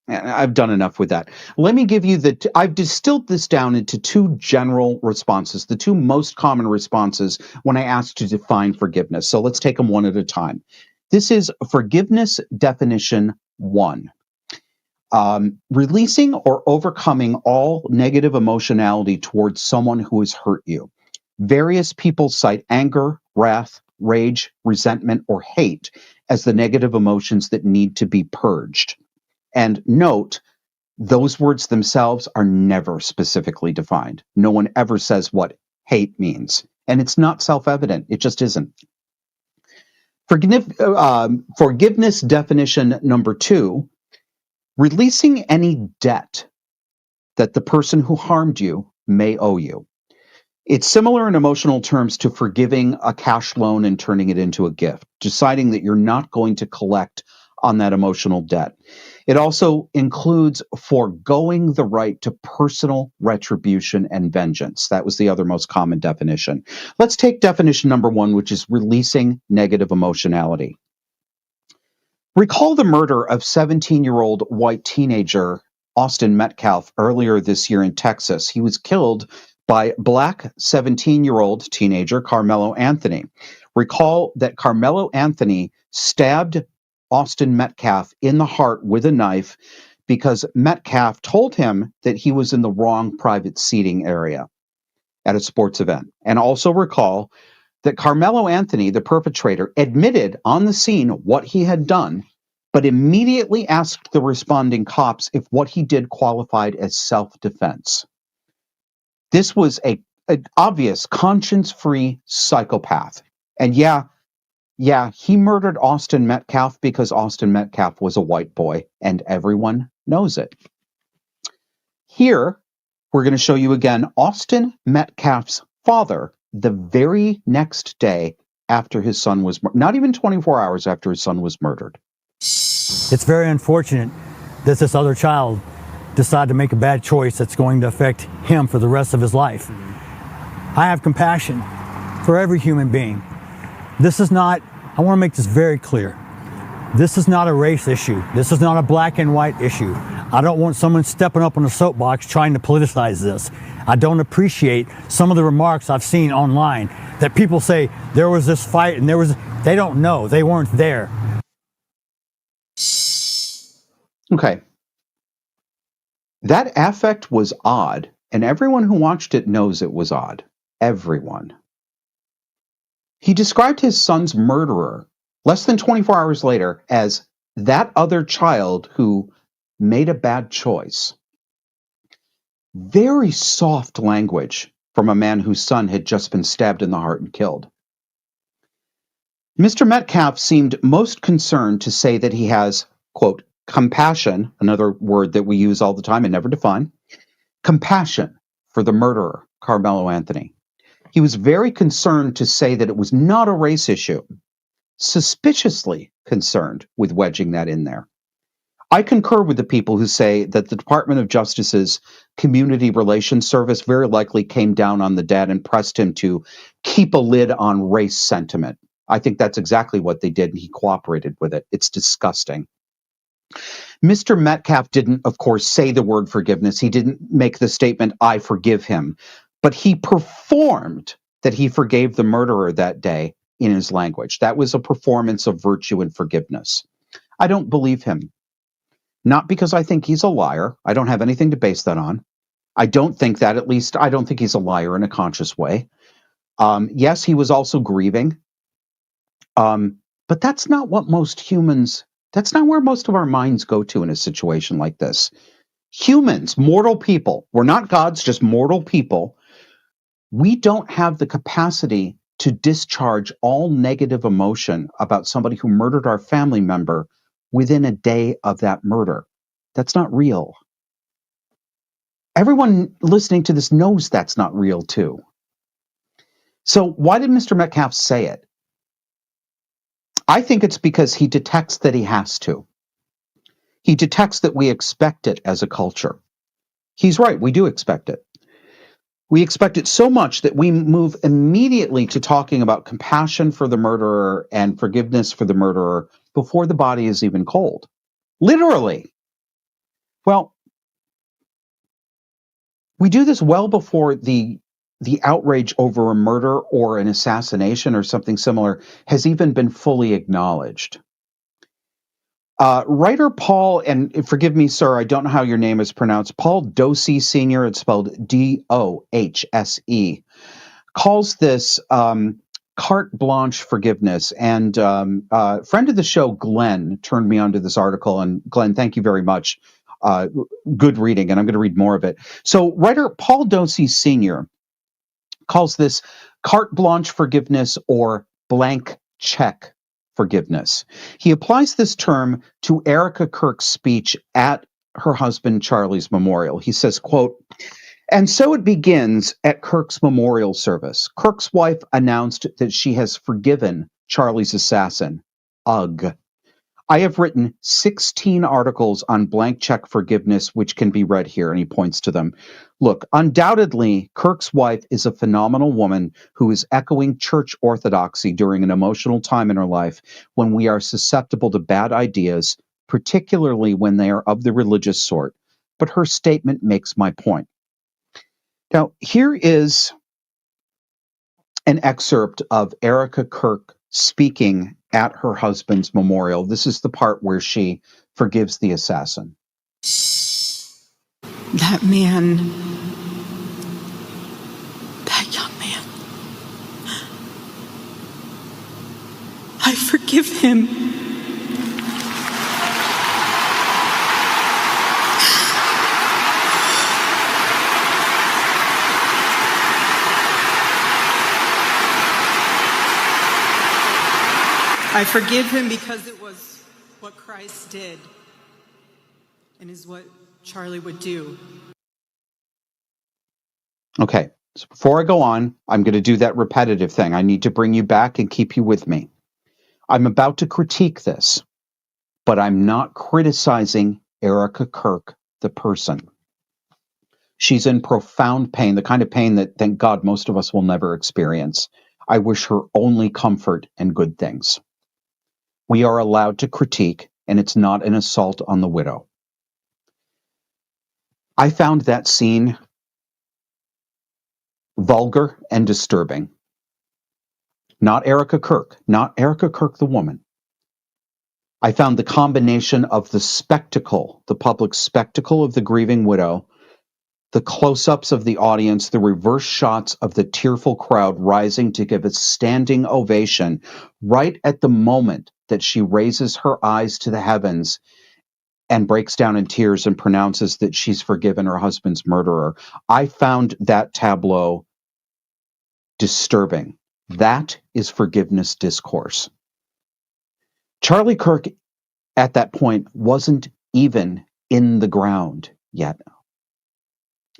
I've done enough with that. Let me give you I've distilled this down into two general responses, the two most common responses when I ask to define forgiveness. So let's take them one at a time. This is forgiveness definition 1. Releasing or overcoming all negative emotionality towards someone who has hurt you. Various people cite anger, wrath, rage, resentment, or hate as the negative emotions that need to be purged. And note, those words themselves are never specifically defined. No one ever says what hate means. And it's not self-evident. It just isn't. Forgiveness definition number 2, releasing any debt that the person who harmed you may owe you. It's similar in emotional terms to forgiving a cash loan and turning it into a gift, deciding that you're not going to collect on that emotional debt. It also includes foregoing the right to personal retribution and vengeance. That was the other most common definition. Let's take definition number 1, which is releasing negative emotionality. Recall the murder of 17-year-old white teenager Austin Metcalf earlier this year in Texas. He was killed by black 17-year-old teenager Carmelo Anthony. Recall that Carmelo Anthony stabbed Austin Metcalf in the heart with a knife because Metcalf told him that he was in the wrong private seating area at a sports event. And also recall that Carmelo Anthony, the perpetrator, admitted on the scene what he had done, but immediately asked the responding cops if what he did qualified as self-defense. This was an obvious conscience-free psychopath. And yeah, he murdered Austin Metcalf because Austin Metcalf was a white boy, and everyone knows it. Here, we're going to show you again Austin Metcalf's father the very next day after his son was not even 24 hours after his son was murdered. It's very unfortunate that this other child decided to make a bad choice that's going to affect him for the rest of his life. I have compassion for every human being. This is not, I want to make this very clear. This is not a race issue. This is not a black and white issue. I don't want someone stepping up on a soapbox trying to politicize this. I don't appreciate some of the remarks I've seen online that people say there was this fight and they don't know. They weren't there. Okay. That affect was odd, and everyone who watched it knows it was odd. Everyone. He described his son's murderer less than 24 hours later as that other child who made a bad choice. Very soft language from a man whose son had just been stabbed in the heart and killed. Mr. Metcalf seemed most concerned to say that he has, quote, compassion, another word that we use all the time and never define, compassion for the murderer, Carmelo Anthony. He was very concerned to say that it was not a race issue, suspiciously concerned with wedging that in there. I concur with the people who say that the Department of Justice's Community Relations Service very likely came down on the dad and pressed him to keep a lid on race sentiment. I think that's exactly what they did, and he cooperated with it. It's disgusting. Mr. Metcalf didn't, of course, say the word forgiveness. He didn't make the statement, I forgive him. But he performed that he forgave the murderer that day in his language. That was a performance of virtue and forgiveness. I don't believe him. Not because I think he's a liar. I don't have anything to base that on. I don't think that, at least, I don't think he's a liar in a conscious way. Yes, he was also grieving. But that's not what most humans, that's not where most of our minds go to in a situation like this. Humans, mortal people, we're not gods, just mortal people. We don't have the capacity to discharge all negative emotion about somebody who murdered our family member within a day of that murder. That's not real. Everyone listening to this knows that's not real too. So why did Mr. Metcalf say it? I think it's because he detects that he has to. He detects that we expect it as a culture. He's right, we do expect it. We expect it so much that we move immediately to talking about compassion for the murderer and forgiveness for the murderer before the body is even cold. Literally. Well, we do this well before the outrage over a murder or an assassination or something similar has even been fully acknowledged. Writer Paul, and forgive me, sir, I don't know how your name is pronounced, Paul Dohse Sr., it's spelled D-O-H-S-E, calls this carte blanche forgiveness. And friend of the show, Glenn, turned me onto this article. And Glenn, thank you very much. Good reading, and I'm going to read more of it. So writer Paul Dohse Sr. calls this carte blanche forgiveness or blank check forgiveness. He applies this term to Erica Kirk's speech at her husband Charlie's memorial. He says, quote, "And so it begins at Kirk's memorial service. Kirk's wife announced that she has forgiven Charlie's assassin. Ugh. I have written 16 articles on blank check forgiveness, which can be read here," and he points to them. Look, undoubtedly, Kirk's wife is a phenomenal woman who is echoing church orthodoxy during an emotional time in her life when we are susceptible to bad ideas, particularly when they are of the religious sort. But her statement makes my point. Now, here is an excerpt of Erica Kirk speaking at her husband's memorial. This is the part where she forgives the assassin. That man, that young man, I forgive him. I forgive him because it was what Christ did and is what Charlie would do. Okay, so before I go on, I'm going to do that repetitive thing. I need to bring you back and keep you with me. I'm about to critique this, but I'm not criticizing Erica Kirk, the person. She's in profound pain, the kind of pain that, thank God, most of us will never experience. I wish her only comfort and good things. We are allowed to critique, and it's not an assault on the widow. I found that scene vulgar and disturbing. Not Erica Kirk the woman. I found the combination of the spectacle, the public spectacle of the grieving widow, the close-ups of the audience, the reverse shots of the tearful crowd rising to give a standing ovation right at the moment that she raises her eyes to the heavens and breaks down in tears and pronounces that she's forgiven her husband's murderer. I found that tableau disturbing. That is forgiveness discourse. Charlie Kirk at that point wasn't even in the ground yet.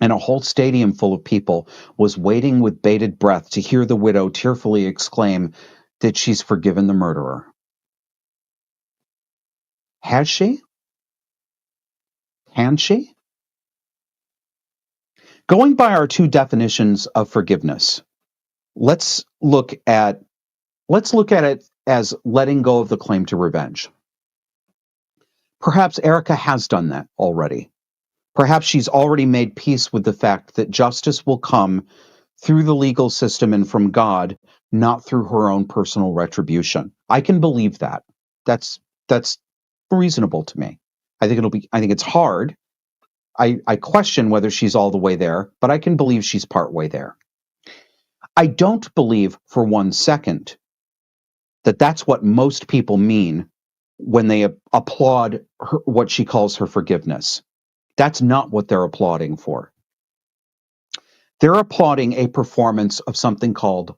And a whole stadium full of people was waiting with bated breath to hear the widow tearfully exclaim that she's forgiven the murderer. Has she? Can she? Going by our two definitions of forgiveness, let's look at it as letting go of the claim to revenge. Perhaps Erica has done that already. Perhaps she's already made peace with the fact that justice will come through the legal system and from God, not through her own personal retribution. I can believe that. That's reasonable to me. I think it's hard. I question whether she's all the way there, but I can believe she's part way there. I don't believe for 1 second that that's what most people mean when they applaud what she calls her forgiveness. That's not what they're applauding for. They're applauding a performance of something called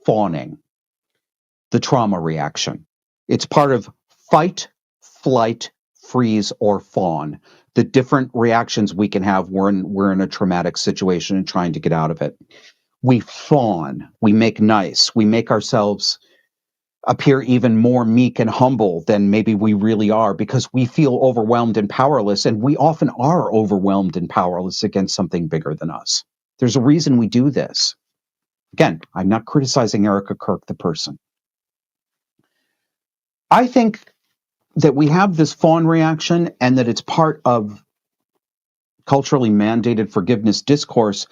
fawning, the trauma reaction. It's part of fight, flight, freeze, or fawn, the different reactions we can have when we're in a traumatic situation and trying to get out of it. We fawn, we make nice, we make ourselves appear even more meek and humble than maybe we really are because we feel overwhelmed and powerless, and we often are overwhelmed and powerless against something bigger than us. There's a reason we do this. Again, I'm not criticizing Erica Kirk, the person. I think that we have this fawn reaction and that it's part of culturally mandated forgiveness discourse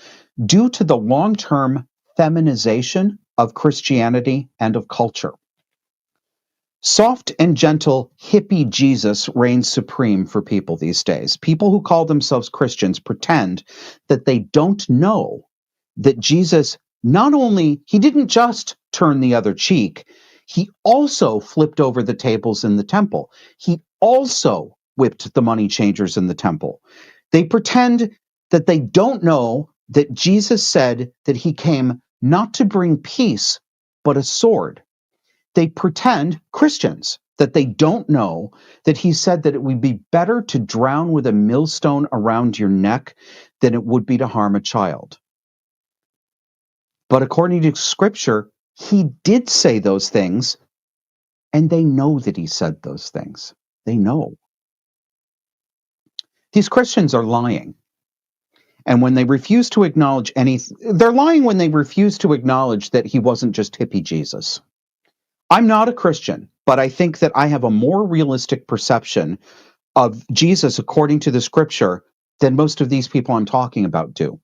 due to the long-term feminization of Christianity and of culture. Soft and gentle hippie Jesus reigns supreme for people these days. People who call themselves Christians pretend that they don't know that Jesus he didn't just turn the other cheek, he also flipped over the tables in the temple. He also whipped the money changers in the temple. They pretend that they don't know that Jesus said that he came not to bring peace, but a sword. They pretend, Christians, that they don't know that he said that it would be better to drown with a millstone around your neck than it would be to harm a child. But according to Scripture, he did say those things, and they know that he said those things. They know. These Christians are lying. And when they refuse to acknowledge they're lying when they refuse to acknowledge that he wasn't just hippie Jesus. I'm not a Christian, but I think that I have a more realistic perception of Jesus according to the Scripture than most of these people I'm talking about do.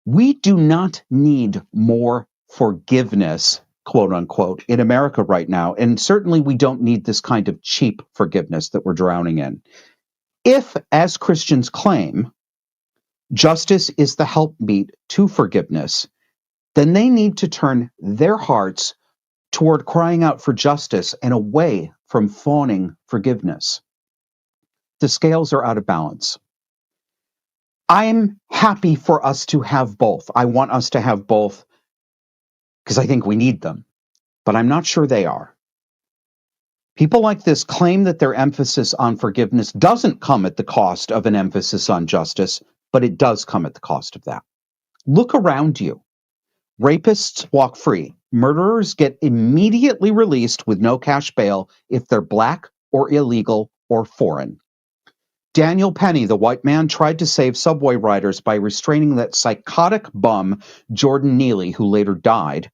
We do not need more forgiveness, quote unquote, in America right now. And certainly we don't need this kind of cheap forgiveness that we're drowning in. If, as Christians claim, justice is the helpmeet to forgiveness, then they need to turn their hearts toward crying out for justice and away from fawning forgiveness. The scales are out of balance. I'm happy for us to have both. I want us to have both because I think we need them, but I'm not sure they are. People like this claim that their emphasis on forgiveness doesn't come at the cost of an emphasis on justice, but it does come at the cost of that. Look around you. Rapists walk free. Murderers get immediately released with no cash bail if they're black or illegal or foreign. Daniel Penny, the white man, tried to save subway riders by restraining that psychotic bum, Jordan Neely, who later died.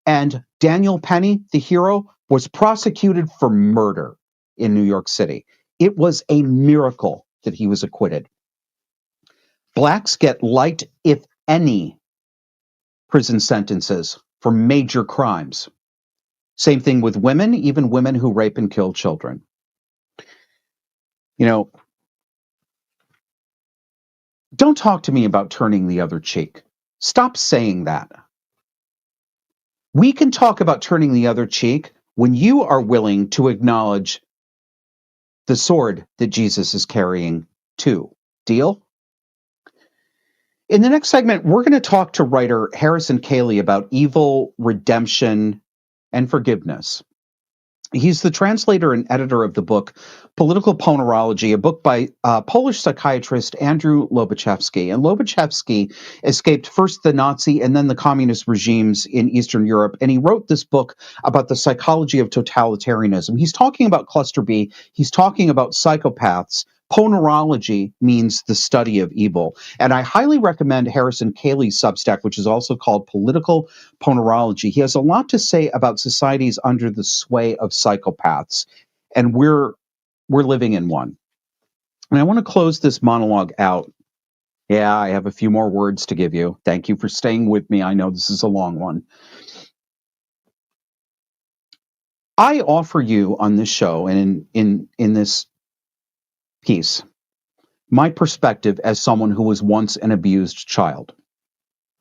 And Daniel Penny, the hero, was prosecuted for murder in New York City. It was a miracle that he was acquitted. Blacks get light, if any, prison sentences for major crimes. Same thing with women, even women who rape and kill children. Don't talk to me about turning the other cheek. Stop saying that. We can talk about turning the other cheek when you are willing to acknowledge the sword that Jesus is carrying too. Deal? In the next segment, we're going to talk to writer Harrison Koehli about evil, redemption, and forgiveness. He's the translator and editor of the book Political Ponerology, a book by Polish psychiatrist Andrew Lobachevsky. And Lobachevsky escaped first the Nazi and then the communist regimes in Eastern Europe. And he wrote this book about the psychology of totalitarianism. He's talking about cluster B. He's talking about psychopaths. Ponerology means the study of evil. And I highly recommend Harrison Koehli's Substack, which is also called Political Ponerology. He has a lot to say about societies under the sway of psychopaths. And we're living in one. And I want to close this monologue out. Yeah, I have a few more words to give you. Thank you for staying with me. I know this is a long one. I offer you on this show and in this piece my perspective as someone who was once an abused child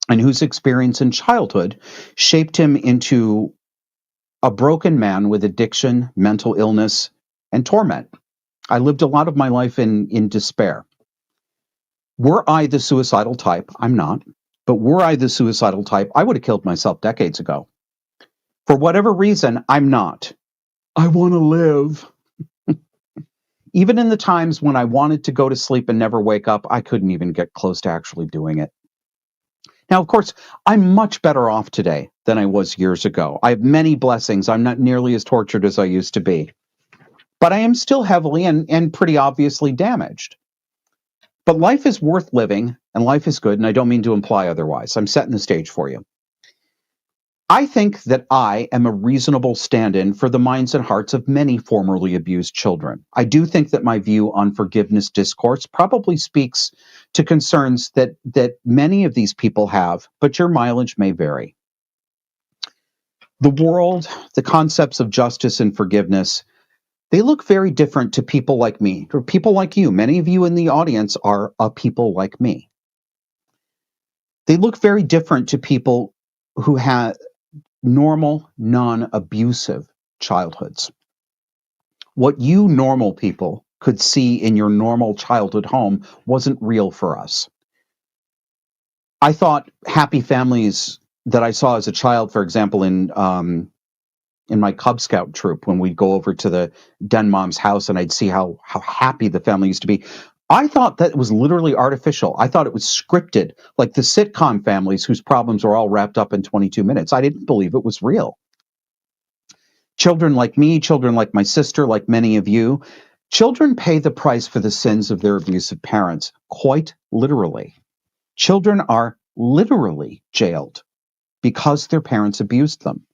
and whose experience in childhood shaped him into a broken man with addiction, mental illness, and torment. I lived a lot of my life in despair. Were I the suicidal type? I'm not. But were I the suicidal type, I would have killed myself decades ago. For whatever reason, I'm not. I want to live. Even in the times when I wanted to go to sleep and never wake up, I couldn't even get close to actually doing it. Now, of course, I'm much better off today than I was years ago. I have many blessings. I'm not nearly as tortured as I used to be. But I am still heavily and pretty obviously damaged. But life is worth living, and life is good, and I don't mean to imply otherwise. I'm setting the stage for you. I think that I am a reasonable stand-in for the minds and hearts of many formerly abused children. I do think that my view on forgiveness discourse probably speaks to concerns that many of these people have, but your mileage may vary. The world, the concepts of justice and forgiveness, they look very different to people like me, or people like you. Many of you in the audience are a people like me. They look very different to people who had normal, non-abusive childhoods. What you normal people could see in your normal childhood home wasn't real for us. I thought happy families that I saw as a child, for example, in my Cub Scout troop, when we'd go over to the den mom's house and I'd see how happy the family used to be, I thought that was literally artificial. I thought it was scripted, like the sitcom families whose problems were all wrapped up in 22 minutes. I didn't believe it was real. Children like me, children like my sister, like many of you, children pay the price for the sins of their abusive parents, quite literally. Children are literally jailed because their parents abused them.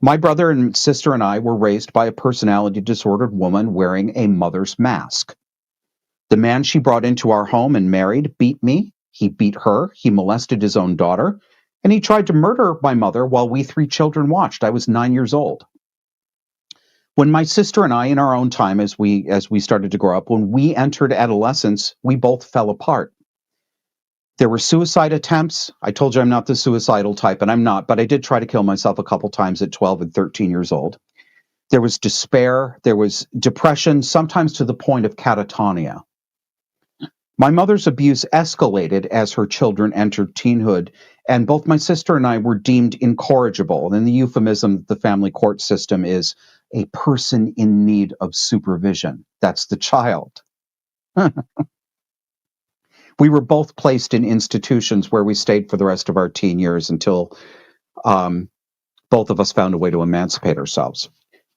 My brother and sister and I were raised by a personality disordered woman wearing a mother's mask. The man she brought into our home and married beat me, he beat her, he molested his own daughter, and he tried to murder my mother while we 3 children watched. I was 9 years old. When my sister and I, in our own time, as we started to grow up, when we entered adolescence, we both fell apart. There were suicide attempts. I told you I'm not the suicidal type, and I'm not, but I did try to kill myself a couple times at 12 and 13 years old. There was despair. There was depression, sometimes to the point of catatonia. My mother's abuse escalated as her children entered teenhood, and both my sister and I were deemed incorrigible. And the euphemism of the family court system is a person in need of supervision. That's the child. We were both placed in institutions where we stayed for the rest of our teen years until both of us found a way to emancipate ourselves.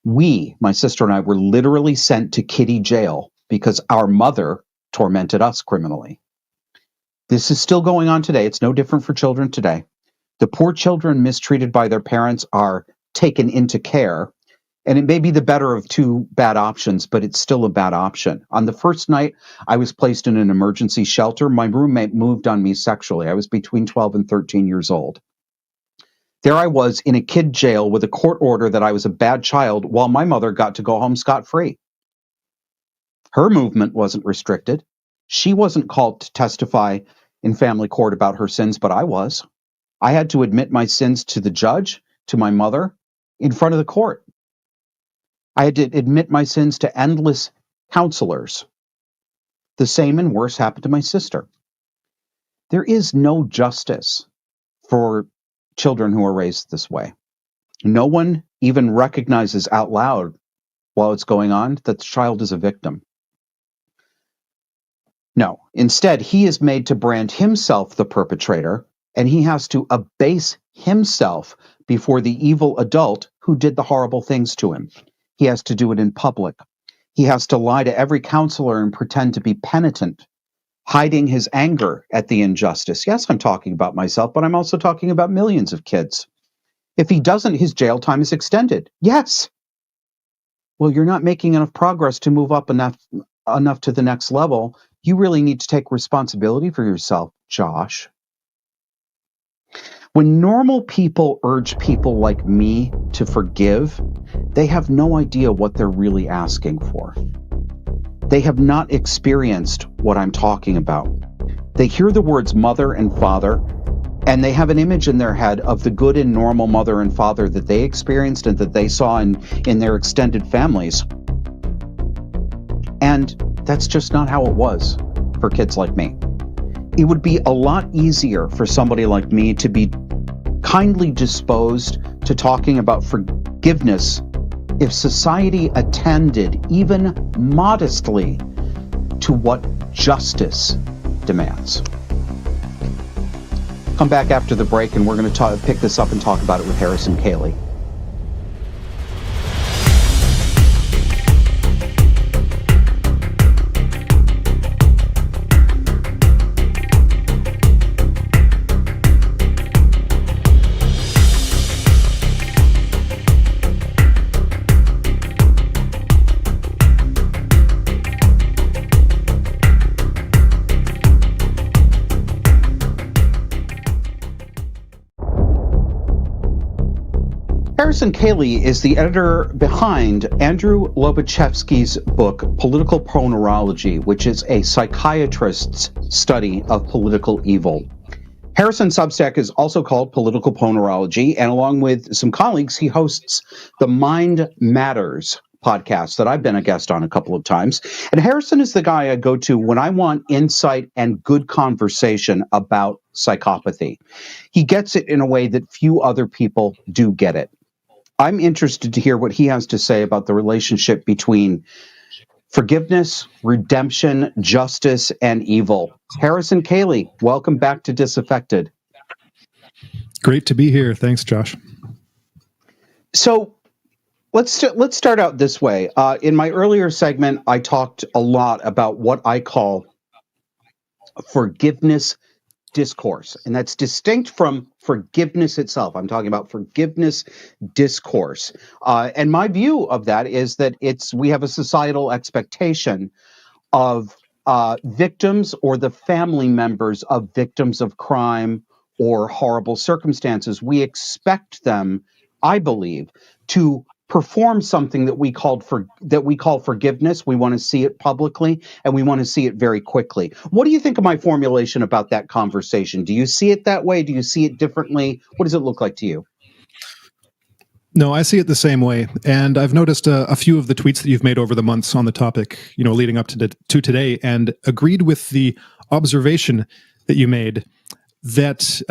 We, my sister and I, were literally sent to kiddie jail because our mother tormented us criminally. This is still going on today. It's no different for children today. The poor children mistreated by their parents are taken into care, and it may be the better of 2 bad options, but it's still a bad option. On the first night I was placed in an emergency shelter, my roommate moved on me sexually. I was between 12 and 13 years old. There I was in a kid jail with a court order that I was a bad child while my mother got to go home scot-free. Her movement wasn't restricted. She wasn't called to testify in family court about her sins, but I was. I had to admit my sins to the judge, to my mother, in front of the court. I had to admit my sins to endless counselors. The same and worse happened to my sister. There is no justice for children who are raised this way. No one even recognizes out loud while it's going on that the child is a victim. No, instead, he is made to brand himself the perpetrator, and he has to abase himself before the evil adult who did the horrible things to him. He has to do it in public. He has to lie to every counselor and pretend to be penitent, hiding his anger at the injustice. Yes, I'm talking about myself, but I'm also talking about millions of kids. If he doesn't, his jail time is extended. Yes. Well, you're not making enough progress to move up enough to the next level. You really need to take responsibility for yourself, Josh. When normal people urge people like me to forgive, they have no idea what they're really asking for. They have not experienced what I'm talking about. They hear the words mother and father, and they have an image in their head of the good and normal mother and father that they experienced and that they saw in their extended families. And And that's just not how it was for kids like me. It would be a lot easier for somebody like me to be kindly disposed to talking about forgiveness if society attended even modestly to what justice demands. Come back after the break and we're going to pick this up and talk about it with Harrison Koehli. Harrison Koehli is the editor behind Andrew Lobachevsky's book, Political Ponerology, which is a psychiatrist's study of political evil. Harrison's Substack is also called Political Ponerology, and along with some colleagues, he hosts the Mind Matters podcast that I've been a guest on a couple of times. And Harrison is the guy I go to when I want insight and good conversation about psychopathy. He gets it in a way that few other people do get it. I'm interested to hear what he has to say about the relationship between forgiveness, redemption, justice, and evil. Harrison Koehli, welcome back to Disaffected. Great to be here. Thanks, Josh. So let's start out this way. In my earlier segment, I talked a lot about what I call forgiveness discourse, and that's distinct from forgiveness itself. I'm talking about forgiveness discourse. And my view of that is that we have a societal expectation of victims or the family members of victims of crime or horrible circumstances. We expect them, I believe, to perform something that we call forgiveness. We want to see it publicly, and we want to see it very quickly. What do you think of my formulation about that conversation? Do you see it that way? Do you see it differently? What does it look like to you? No, I see it the same way. And I've noticed a few of the tweets that you've made over the months on the topic, leading up to today, and agreed with the observation that you made that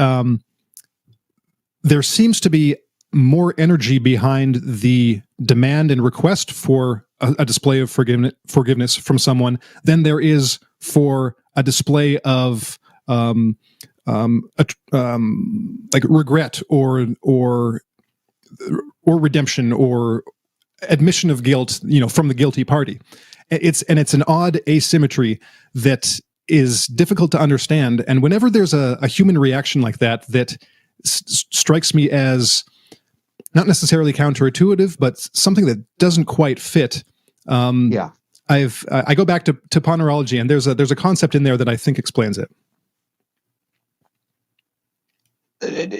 there seems to be more energy behind the demand and request for a display of forgiveness from someone than there is for a display of like regret or redemption or admission of guilt, from the guilty party. It's an odd asymmetry that is difficult to understand. And whenever there's a human reaction like that strikes me as not necessarily counterintuitive, but something that doesn't quite fit. I go back to Ponerology, and there's a concept in there that I think explains it.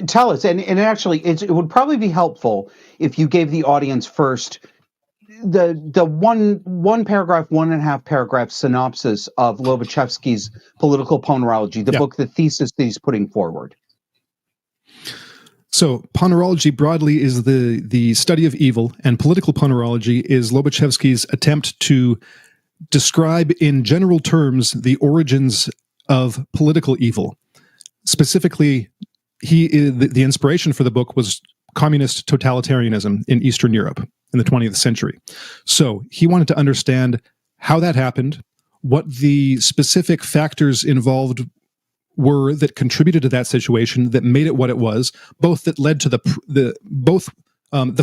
Tell us, and actually, it would probably be helpful if you gave the audience first the one paragraph, 1.5 paragraph synopsis of Lobachevsky's Political Ponerology, the book, the thesis that he's putting forward. So ponerology broadly is the study of evil, and political ponerology is Lobachevsky's attempt to describe in general terms the origins of political evil. Specifically, the inspiration for the book was communist totalitarianism in Eastern Europe in the 20th century. So he wanted to understand how that happened, what the specific factors involved were that contributed to that situation, that made it what it was, both that led to the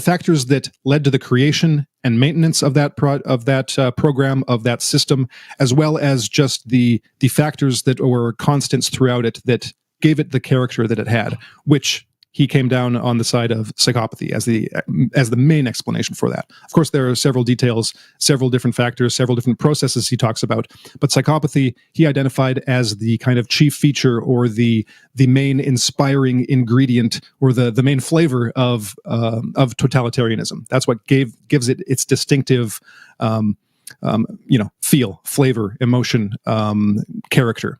factors that led to the creation and maintenance of that program, of that system, as well as just the factors that were constants throughout it that gave it the character that it had, which he came down on the side of psychopathy as the main explanation for that. Of course, there are several details, several different factors, several different processes he talks about, but psychopathy he identified as the kind of chief feature or the main inspiring ingredient or the main flavor of totalitarianism. That's what gives it its distinctive feel, flavor, emotion, character.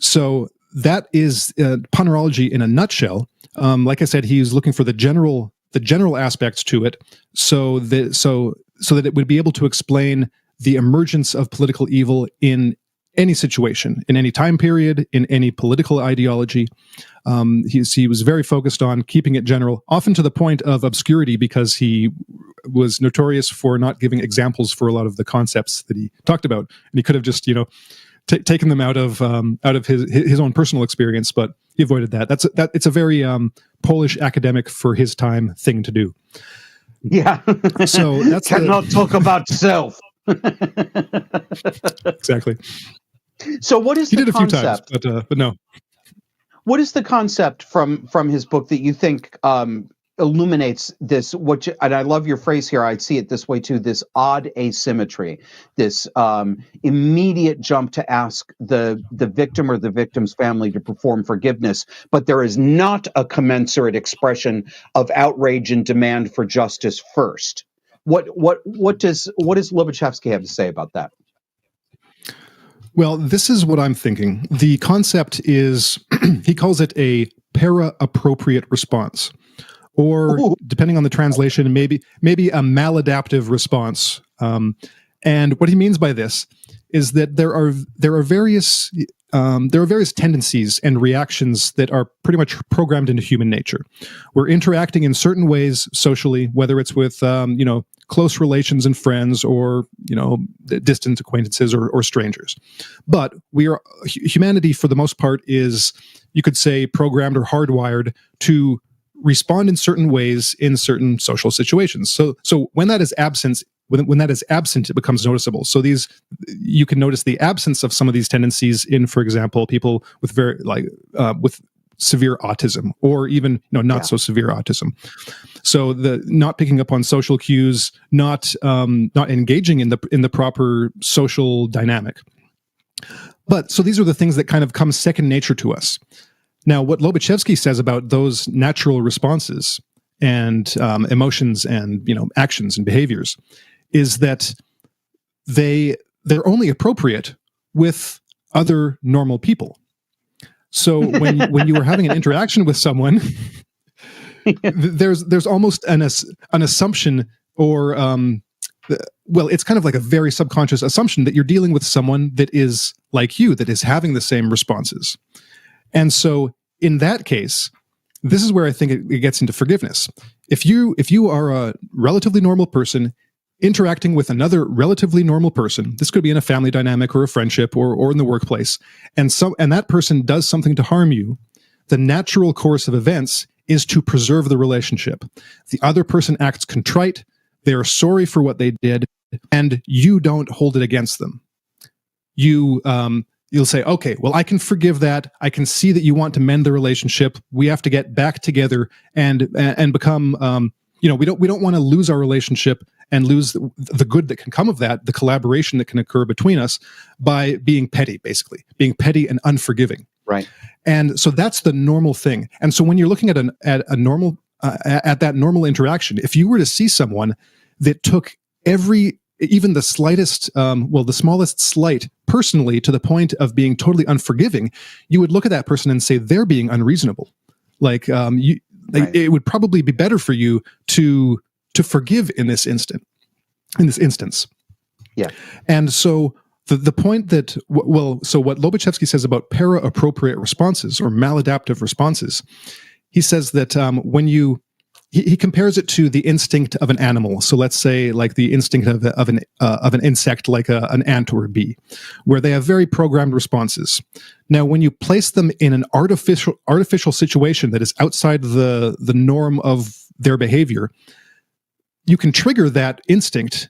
So that is Ponerology in a nutshell. Like I said, he's looking for the general aspects to it, so that it would be able to explain the emergence of political evil in any situation, in any time period, in any political ideology. He was very focused on keeping it general, often to the point of obscurity, because he was notorious for not giving examples for a lot of the concepts that he talked about. And he could have just, taken them out of his own personal experience, but he avoided that. It's a very Polish academic for his time thing to do. Yeah. So that's cannot talk about self. Exactly. So what is he the did concept? A few times, but no. What is the concept from his book that you think illuminates this? And I love your phrase here. I see it this way too. This odd asymmetry, this immediate jump to ask the victim or the victim's family to perform forgiveness, but there is not a commensurate expression of outrage and demand for justice first. What does Lobachevsky have to say about that? Well, this is what I'm thinking. The concept is, he calls it a para-appropriate response, or depending on the translation, maybe a maladaptive response. And what he means by this is that there are various tendencies and reactions that are pretty much programmed into human nature. We're interacting in certain ways socially, whether it's with close relations and friends, or distant acquaintances or strangers. But humanity, for the most part, is, you could say, programmed or hardwired to respond in certain ways in certain social situations. So when that is absent, it becomes noticeable. So you can notice the absence of some of these tendencies in, for example, people with with severe autism, or even not so severe autism. So the not picking up on social cues, not engaging in the proper social dynamic. But so these are the things that kind of come second nature to us. Now, what Lobachevsky says about those natural responses and emotions and actions and behaviors is that they're only appropriate with other normal people. So when you are having an interaction with someone, there's almost an assumption, or it's kind of like a very subconscious assumption that you're dealing with someone that is like you, that is having the same responses. And so in that case, this is where I think it gets into forgiveness. If you are a relatively normal person interacting with another relatively normal person, this could be in a family dynamic or a friendship or in the workplace, and that person does something to harm you, the natural course of events is to preserve the relationship. The other person acts contrite, they are sorry for what they did, and you don't hold it against them. You'll say, okay, well, I can forgive that. I can see that you want to mend the relationship. We have to get back together and become, we don't want to lose our relationship and lose the good that can come of that, the collaboration that can occur between us, by being petty, basically, being petty and unforgiving. Right. And so that's the normal thing. And so when you're looking at a normal, at that normal interaction, if you were to see someone that took even the slightest, the smallest slight personally to the point of being totally unforgiving, you would look at that person and say they're being unreasonable. It would probably be better for you to forgive in this instance. Yeah. And so the point that, so what Lobachevsky says about para-appropriate responses or maladaptive responses, he says that he compares it to the instinct of an animal. So let's say like the instinct of an insect, like an ant or a bee, where they have very programmed responses. Now, when you place them in an artificial situation that is outside the norm of their behavior, you can trigger that instinct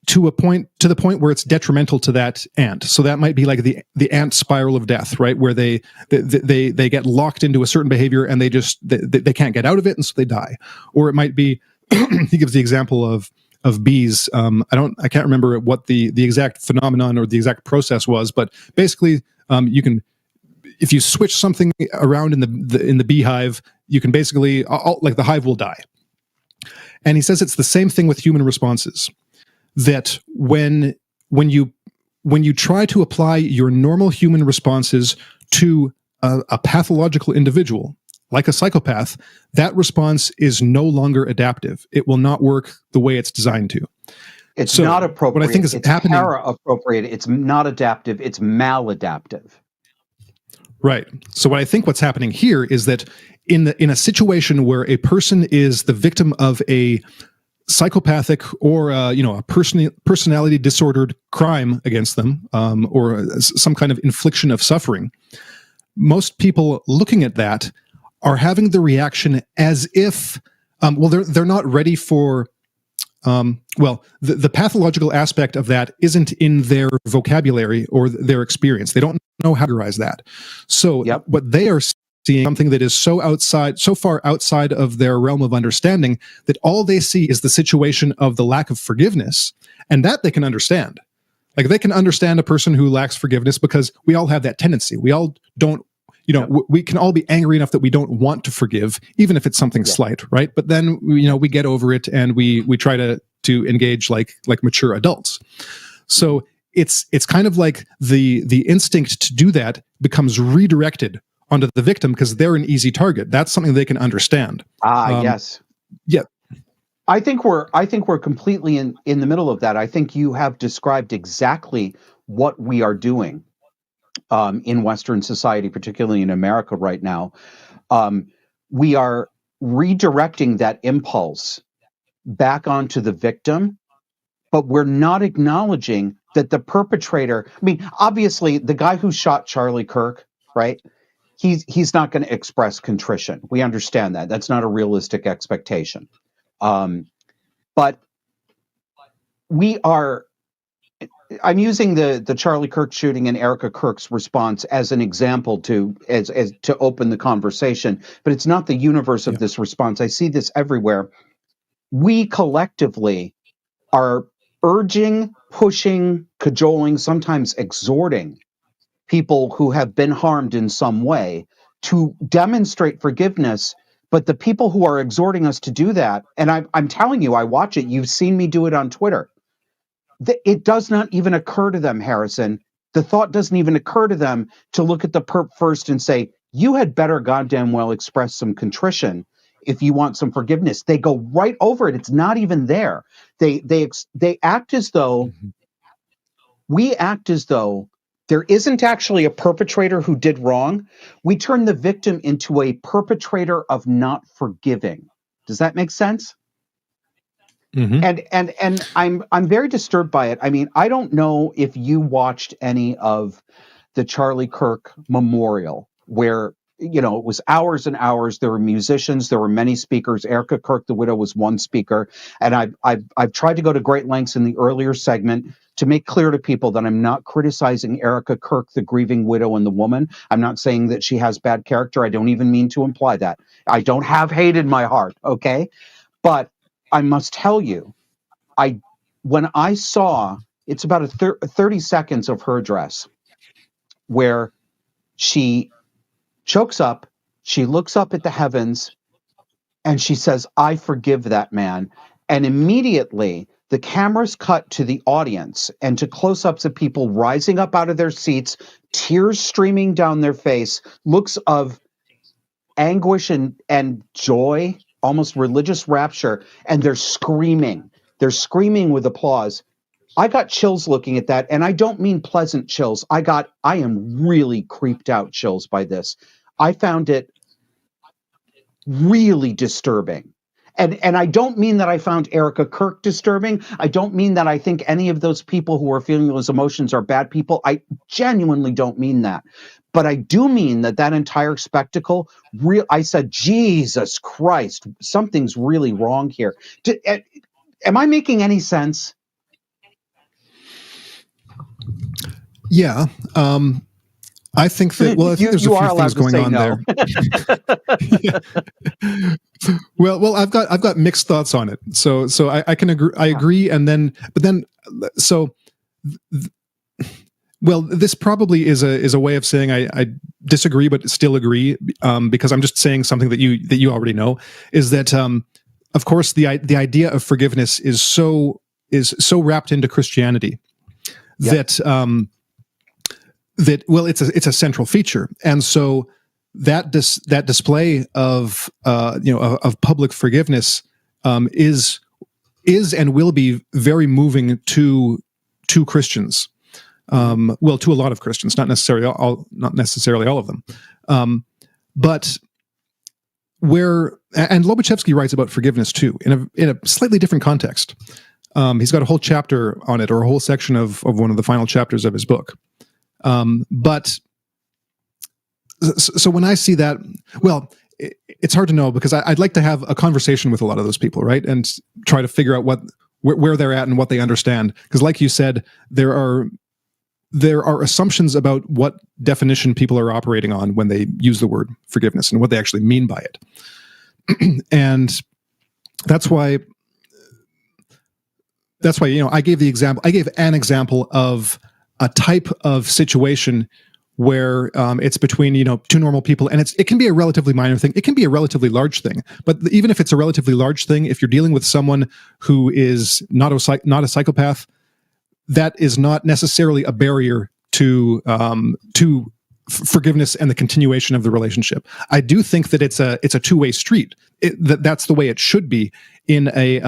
to the point where it's detrimental to that ant. So that might be like the ant spiral of death, right? Where they get locked into a certain behavior and they can't get out of it, and so they die. Or it might be, he gives the example of bees. I can't remember what the exact phenomenon or the exact process was, but basically you can, if you switch something around in the beehive, you can basically like the hive will die. And he says it's the same thing with human responses. That when you try to apply your normal human responses to a pathological individual, like a psychopath, that response is no longer adaptive. It will not work the way it's designed to. It's So not appropriate. what I think is it's happening, para-appropriate. It's not adaptive. It's maladaptive. right? So what I think what's happening here is that in a situation where a person is the victim of a psychopathic or a personality disordered crime against them, or some kind of infliction of suffering, most people looking at that are having the reaction as if they're not ready for. The pathological aspect of that isn't in their vocabulary or their experience. They don't know how to categorize that. So what they are seeing something that is so far outside of their realm of understanding that all they see is the situation of the lack of forgiveness, and that they can understand. Like they can understand a person who lacks forgiveness because we all have that tendency. We all don't. We can all be angry enough that we don't want to forgive, even if it's something slight, right? But then, we get over it and we try to engage like mature adults. So it's kind of like the instinct to do that becomes redirected onto the victim because they're an easy target. That's something they can understand. Yes. Yeah. I think we're completely in the middle of that. I think you have described exactly what we are doing. In Western society, particularly in America right now, we are redirecting that impulse back onto the victim, but we're not acknowledging that the perpetrator, I mean, obviously, the guy who shot Charlie Kirk, right? He's not going to express contrition. We understand that. That's not a realistic expectation. But we are... I'm using the Charlie Kirk shooting and Erica Kirk's response as an example to open the conversation, but it's not the universe of this response. I see this everywhere. We collectively are urging, pushing, cajoling, sometimes exhorting people who have been harmed in some way to demonstrate forgiveness. But the people who are exhorting us to do that, and I'm telling you, I watch it. You've seen me do it on Twitter. It does not even occur to them, Harrison. The thought doesn't even occur to them to look at the perp first and say, you had better goddamn well express some contrition if you want some forgiveness. They go right over it. It's not even there. They act as though, we act as though there isn't actually a perpetrator who did wrong. We turn the victim into a perpetrator of not forgiving. Does that make sense? Mm-hmm. And I'm very disturbed by it. I mean, I don't know if you watched any of the Charlie Kirk memorial where, it was hours and hours. There were musicians, there were many speakers. Erica Kirk, the widow, was one speaker. And I've tried to go to great lengths in the earlier segment to make clear to people that I'm not criticizing Erica Kirk, the grieving widow and the woman. I'm not saying that she has bad character. I don't even mean to imply that. I don't have hate in my heart, okay? But I must tell you, when I saw, it's about 30 seconds of her address where she chokes up, she looks up at the heavens, and she says, I forgive that man. And immediately the cameras cut to the audience and to close-ups of people rising up out of their seats, tears streaming down their face, looks of anguish and joy, almost religious rapture, and they're screaming. They're screaming with applause. I got chills looking at that, and I don't mean pleasant chills. I am really creeped out chills by this. I found it really disturbing. And I don't mean that I found Erica Kirk disturbing. I don't mean that I think any of those people who are feeling those emotions are bad people. I genuinely don't mean that. But I do mean that entire spectacle, I said, Jesus Christ, something's really wrong here. Am I making any sense? Yeah. I think that, well, I think there's a few things going on there. Well, I've got mixed thoughts on it. So I can agree. I agree. Well, this probably is a way of saying I disagree, but still agree, because I'm just saying something that you already know, is that, of course, the idea of forgiveness is so wrapped into Christianity that it's a central feature, and so that display of of public forgiveness is is and will be very moving to Christians. Well, to a lot of Christians, not necessarily all of them. But and Lobachevsky writes about forgiveness too, in a slightly different context. He's got a whole chapter on it, or a whole section of one of the final chapters of his book. But so when I see that, well, it's hard to know, because I'd like to have a conversation with a lot of those people, right, and try to figure out where they're at and what they understand. Because, like you said, there are assumptions about what definition people are operating on when they use the word forgiveness and what they actually mean by it. And that's why I gave an example of a type of situation where it's between two normal people, and it can be a relatively minor thing, it can be a relatively large thing. But even if it's a relatively large thing, if you're dealing with someone who is not a psychopath, that is not necessarily a barrier to forgiveness and the continuation of the relationship. I do think that it's a two-way street. That's the way it should be in a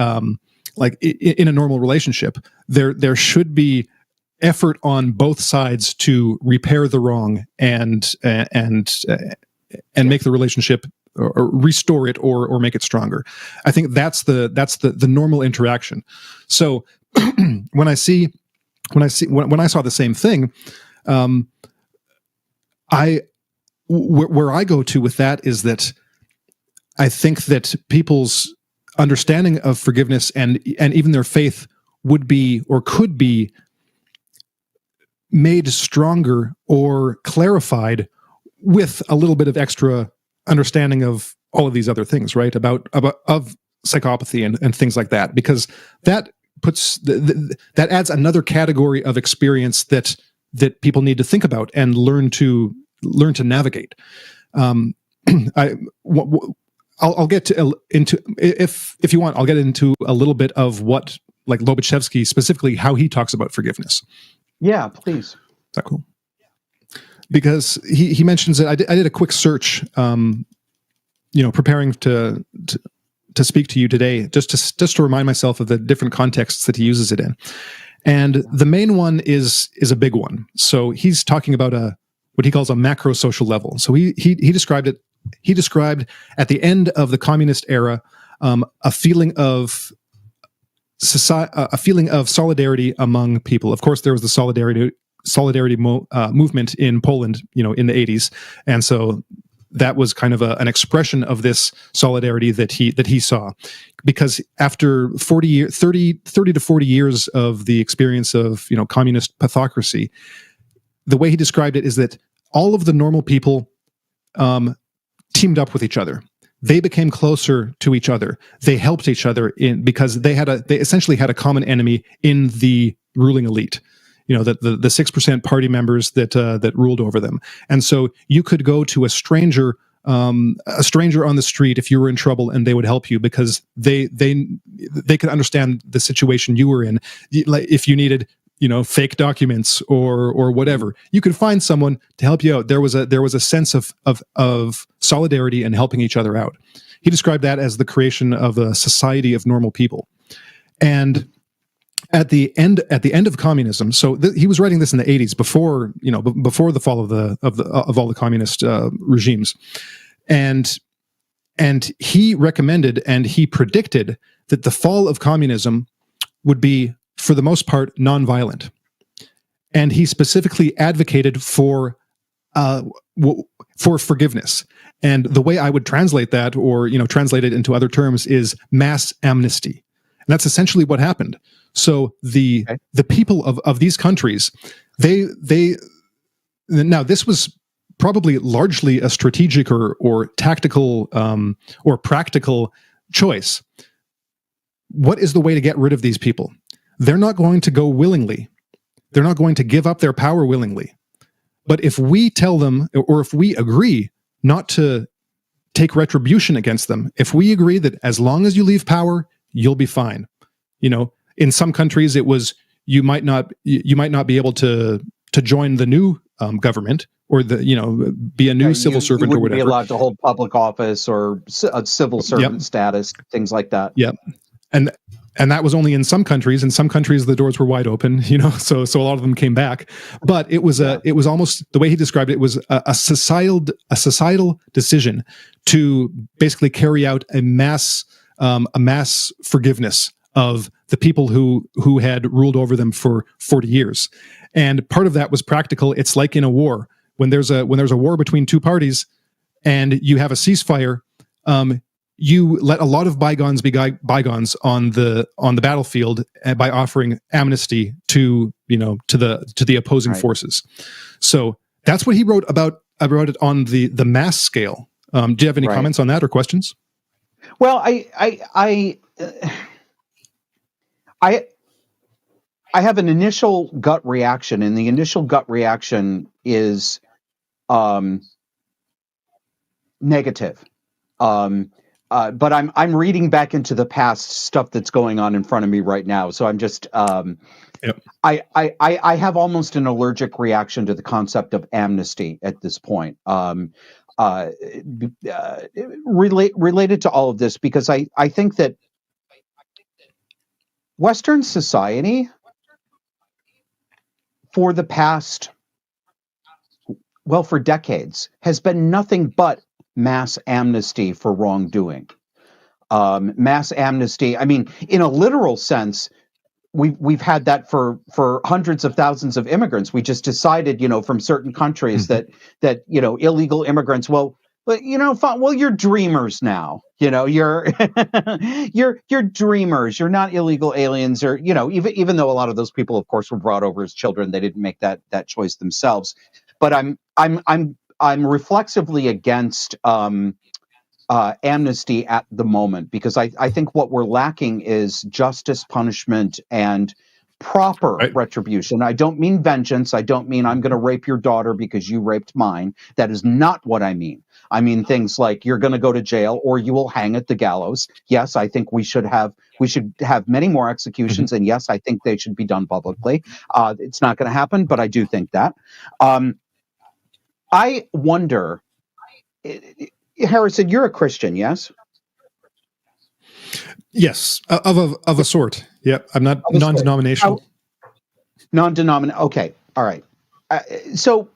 in a normal relationship. There should be effort on both sides to repair the wrong and make the relationship, or restore it, or make it stronger. I think that's the normal interaction. So when I saw the same thing, where I go to with that is that I think that people's understanding of forgiveness and even their faith would be, or could be, made stronger or clarified with a little bit of extra understanding of all of these other things, right? About psychopathy and things like that, because that puts that adds another category of experience that people need to think about and learn to navigate. I'll get into, if you want, I'll get into a little bit of what, like, Lobachevsky specifically, how he talks about forgiveness. Yeah, please. Is that cool? Because he mentions that I did a quick search, preparing to speak to you today, just to remind myself of the different contexts that he uses it in. And the main one is a big one. So he's talking about what he calls a macro social level. So he described it. He described at the end of the communist era a feeling of solidarity among people. Of course, there was the solidarity movement in Poland, in the 80s, and so that was kind of an expression of this solidarity that he saw, because after 30 to 40 years of the experience of communist pathocracy, the way he described it is that all of the normal people teamed up with each other. They became closer to each other. They helped each other because they essentially had a common enemy in the ruling elite. The 6% party members that ruled over them. And so you could go to a stranger on the street if you were in trouble, and they would help you because they could understand the situation you were in. Like, if you needed fake documents or whatever, you could find someone to help you out. There was a sense of solidarity and helping each other out. He described that as the creation of a society of normal people. And at the end of communism, so he was writing this in the 80s, before the fall of all the communist regimes, and he recommended and he predicted that the fall of communism would be, for the most part, nonviolent. And he specifically advocated for forgiveness. And the way I would translate that, or translate it into other terms, is mass amnesty. And that's essentially what happened. So the people of these countries, now this was probably largely a strategic or tactical or practical choice. What is the way to get rid of these people? They're not going to go willingly. They're not going to give up their power willingly. But if we tell them, or if we agree not to take retribution against them, if we agree that as long as you leave power, you'll be fine. In some countries, it was you might not be able to join the new government, or be a new civil servant, you or whatever. Be allowed to hold public office or a civil servant status, things like that. Yeah, and And that was only in some countries. In some countries, the doors were wide open, so a lot of them came back. But it was almost, the way he described it, was a societal decision to basically carry out a mass forgiveness of the people who had ruled over them for 40 years. And part of that was practical. It's like in a war. When there's a war between two parties and you have a ceasefire, you let a lot of bygones be bygones on the battlefield by offering amnesty to the opposing forces. So that's what he wrote about it on the mass scale. Do you have any comments on that or questions? Well, I have an initial gut reaction, and the initial gut reaction is negative. But I'm reading back into the past stuff that's going on in front of me right now. So I'm just I have almost an allergic reaction to the concept of amnesty at this point. Related to all of this, because I think that Western society for the past, for decades, has been nothing but mass amnesty for wrongdoing. Mass amnesty, I mean, in a literal sense, we've had that for hundreds of thousands of immigrants. We just decided, from certain countries that illegal immigrants, you're dreamers now. You're you're dreamers. You're not illegal aliens, or even though a lot of those people, of course, were brought over as children, they didn't make that choice themselves. But I'm reflexively against amnesty at the moment, because I think what we're lacking is justice, punishment, and proper retribution. I don't mean vengeance. I don't mean I'm going to rape your daughter because you raped mine. That is not what I mean. I mean things like you're going to go to jail or you will hang at the gallows. Yes, I think we should have many more executions, and yes, I think they should be done publicly. It's not going to happen, but I do think that. I wonder, Harrison, you're a Christian, yes? Yes, of a sort. Yeah, I'm not non-denominational. Non-denominational. Okay, all right. So,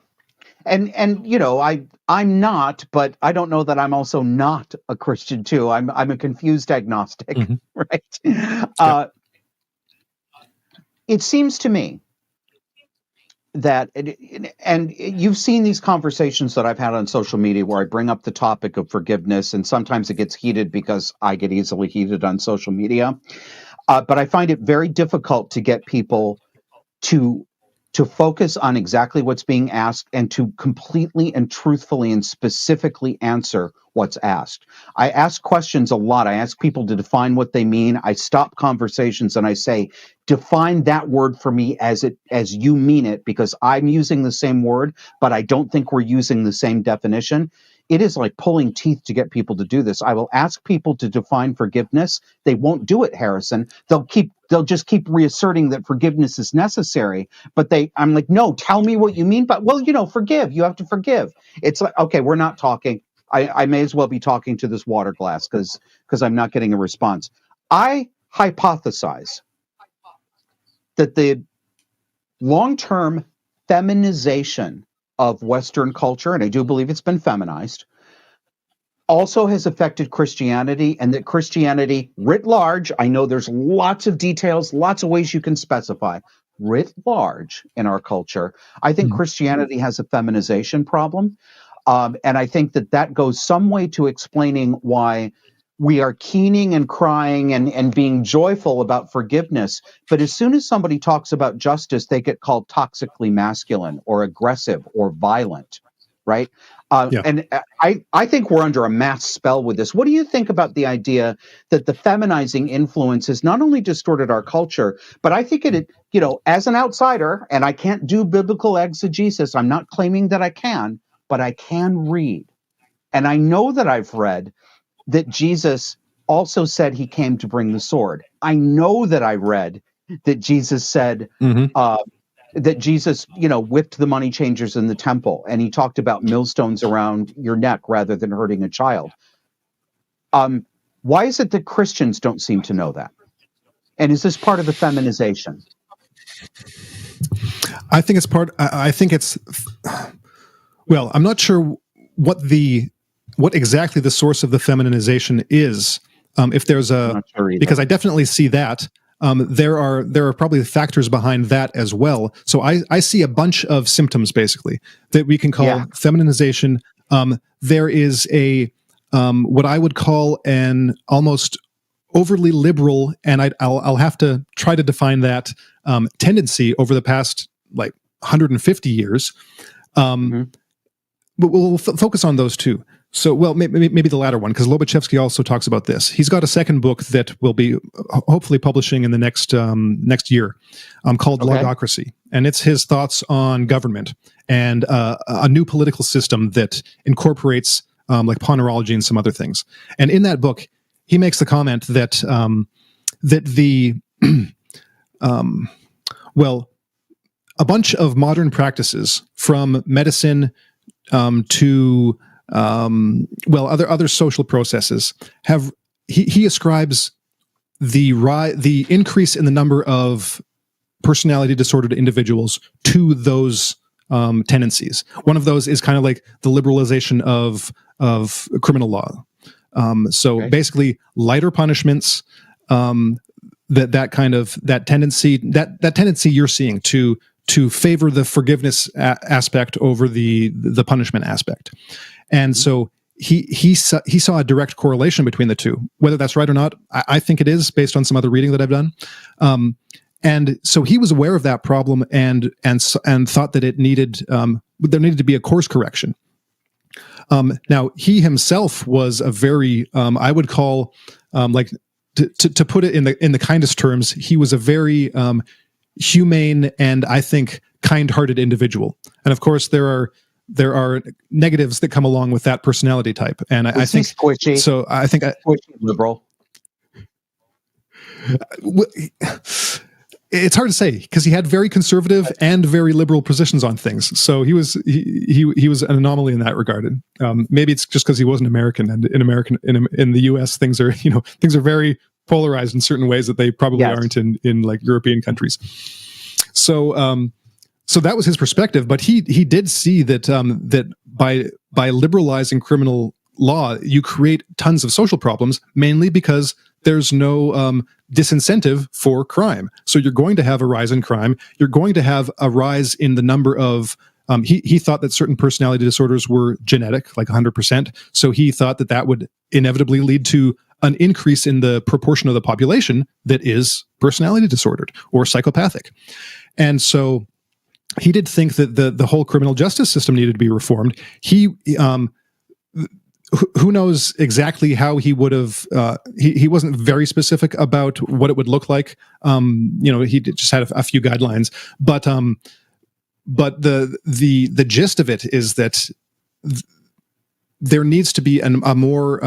and I'm not, but I don't know that I'm also not a Christian too. I'm a confused agnostic, right? It seems to me that, and you've seen these conversations that I've had on social media where I bring up the topic of forgiveness, and sometimes it gets heated because I get easily heated on social media. But I find it very difficult to get people to focus on exactly what's being asked and to completely and truthfully and specifically answer what's asked. I ask questions a lot. I ask people to define what they mean. I stop conversations and I say, define that word for me as you mean it, because I'm using the same word, but I don't think we're using the same definition. It is like pulling teeth to get people to do this. I will ask people to define forgiveness. They won't do it, Harrison. They'll just keep reasserting that forgiveness is necessary. But I'm like, no, tell me what you mean. But forgive. You have to forgive. It's like, okay, we're not talking. I may as well be talking to this water glass because I'm not getting a response. I hypothesize that the long-term feminization of Western culture, and I do believe it's been feminized, also has affected Christianity, and that Christianity writ large, I know there's lots of details, lots of ways you can specify, writ large in our culture, I think Christianity has a feminization problem. And I think that goes some way to explaining why we are keening and crying and being joyful about forgiveness. But as soon as somebody talks about justice, they get called toxically masculine or aggressive or violent, right? And I think we're under a mass spell with this. What do you think about the idea that the feminizing influence has not only distorted our culture, but I think it, as an outsider, and I can't do biblical exegesis, I'm not claiming that I can, but I can read. And I know that I've read that Jesus also said he came to bring the sword. I know that I read that Jesus said that Jesus, whipped the money changers in the temple, and he talked about millstones around your neck rather than hurting a child. Why is it that Christians don't seem to know that? And is this part of the feminization? I think it's part. I think it's. Well, I'm not sure what exactly the source of the feminization is. If there's I'm not sure either. because I definitely see that. There are probably factors behind that as well. So I see a bunch of symptoms basically that we can call feminization. There is a what I would call an almost overly liberal, and I'll have to try to define that tendency over the past like 150 years. But we'll focus on those two. So, well, maybe the latter one, because Lobachevsky also talks about this. He's got a second book that will be hopefully publishing in the next year, called Logocracy, and it's his thoughts on government and a new political system that incorporates like Ponerology and some other things. And in that book, he makes the comment that well, a bunch of modern practices, from medicine to other social processes, have he ascribes the increase in the number of personality disordered individuals to those tendencies. One of those is kind of like the liberalization of criminal law. Basically, lighter punishments. That tendency you're seeing to favor the forgiveness aspect over the punishment aspect. And so he saw a direct correlation between the two. Whether that's right or not, I think it is, based on some other reading that I've done. And so he was aware of that problem and thought that it needed there needed to be a course correction. Now, he himself was a very I would call like to put it in the kindest terms, he was a very humane and, I think, kind-hearted individual. And of course, there are negatives that come along with that personality type. And I think squishy. So. I think squishy liberal. It's hard to say, because he had very conservative and very liberal positions on things. So he was an anomaly in that regard. Maybe it's just because he wasn't American, and in the U.S. things are very polarized in certain ways that they probably aren't in like European countries. So so that was his perspective, but he did see that that by liberalizing criminal law, you create tons of social problems, mainly because there's no disincentive for crime. So you're going to have a rise in crime. You're going to have a rise in the number of he thought that certain personality disorders were genetic, like 100%. So he thought that would inevitably lead to an increase in the proportion of the population that is personality disordered or psychopathic. And so he did think that the whole criminal justice system needed to be reformed. He who knows exactly how he would have he wasn't very specific about what it would look like. He just had a few guidelines, but the gist of it is that there needs to be a more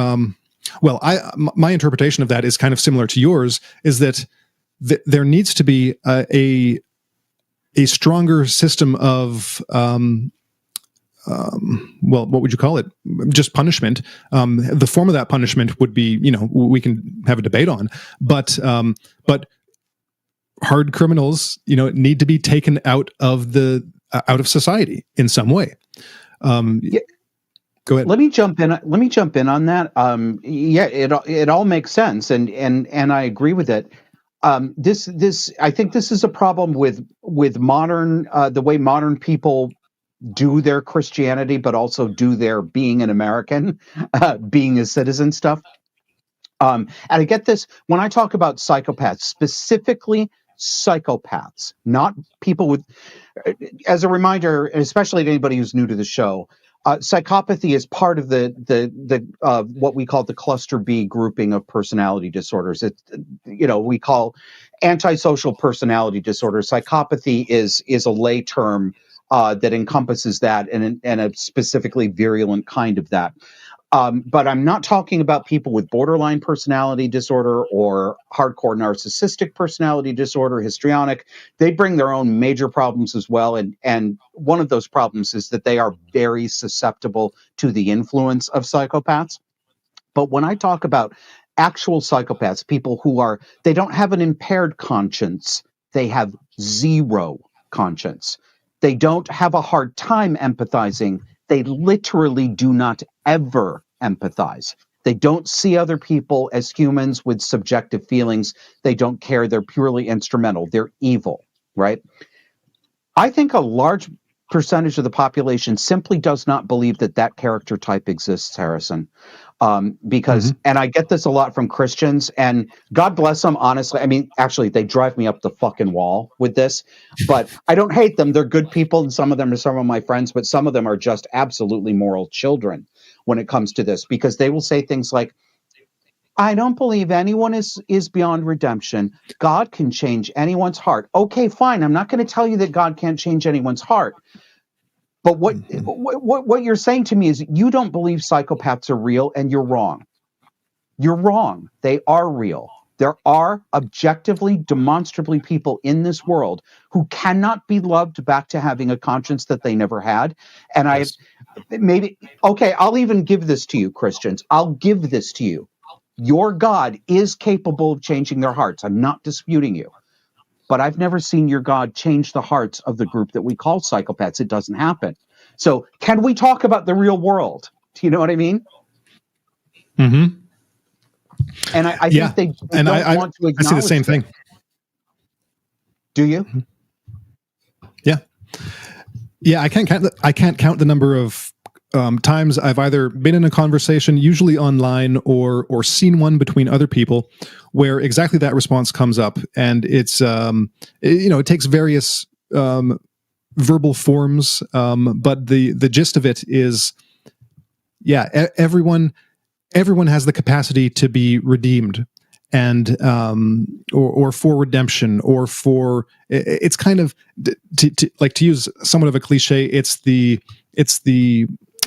my interpretation of that is kind of similar to yours, is that there needs to be a stronger system of what would you call it? Just punishment. The form of that punishment would be, we can have a debate on, but hard criminals, need to be taken out of society in some way. Go ahead. Let me jump in on that. It all makes sense, and I agree with it. This I think this is a problem with modern the way modern people do their Christianity, but also do their being an American, being a citizen stuff. And I get this when I talk about psychopaths, specifically psychopaths, not people with. As a reminder, and especially to anybody who's new to the show, psychopathy is part of the what we call the cluster B grouping of personality disorders. We call antisocial personality disorder. Psychopathy is a lay term that encompasses that and a specifically virulent kind of that. But I'm not talking about people with borderline personality disorder or hardcore narcissistic personality disorder, histrionic. They bring their own major problems as well. And one of those problems is that they are very susceptible to the influence of psychopaths. But when I talk about actual psychopaths, people who are, they don't have an impaired conscience. They have zero conscience. They don't have a hard time empathizing. They literally do not ever empathize. They don't see other people as humans with subjective feelings. They don't care. They're purely instrumental. They're evil, right? I think a large percentage of the population simply does not believe that that character type exists, Harrison. Because, and I get this a lot from Christians, and God bless them, honestly. I mean, actually, they drive me up the fucking wall with this, but I don't hate them. They're good people, and some of them are some of my friends, but some of them are just absolutely moral children when it comes to this, because they will say things like, I don't believe anyone is beyond redemption. God can change anyone's heart. Okay, fine. I'm not going to tell you that God can't change anyone's heart. But what you're saying to me is you don't believe psychopaths are real, and you're wrong. You're wrong. They are real. There are objectively, demonstrably people in this world who cannot be loved back to having a conscience that they never had. And I'll even give this to you, Christians. I'll give this to you. Your God is capable of changing their hearts. I'm not disputing you. But I've never seen your God change the hearts of the group that we call psychopaths. It doesn't happen. So can we talk about the real world? Do you know what I mean? Mm-hmm. And I think they don't want to acknowledge I see the same thing. Do you? Yeah. Yeah, I can't count the number of times I've either been in a conversation, usually online, or seen one between other people, where exactly that response comes up, and it's it takes various verbal forms, but the gist of it is, everyone has the capacity to be redeemed, and or for redemption, or for it's kind of to use somewhat of a cliche. It's the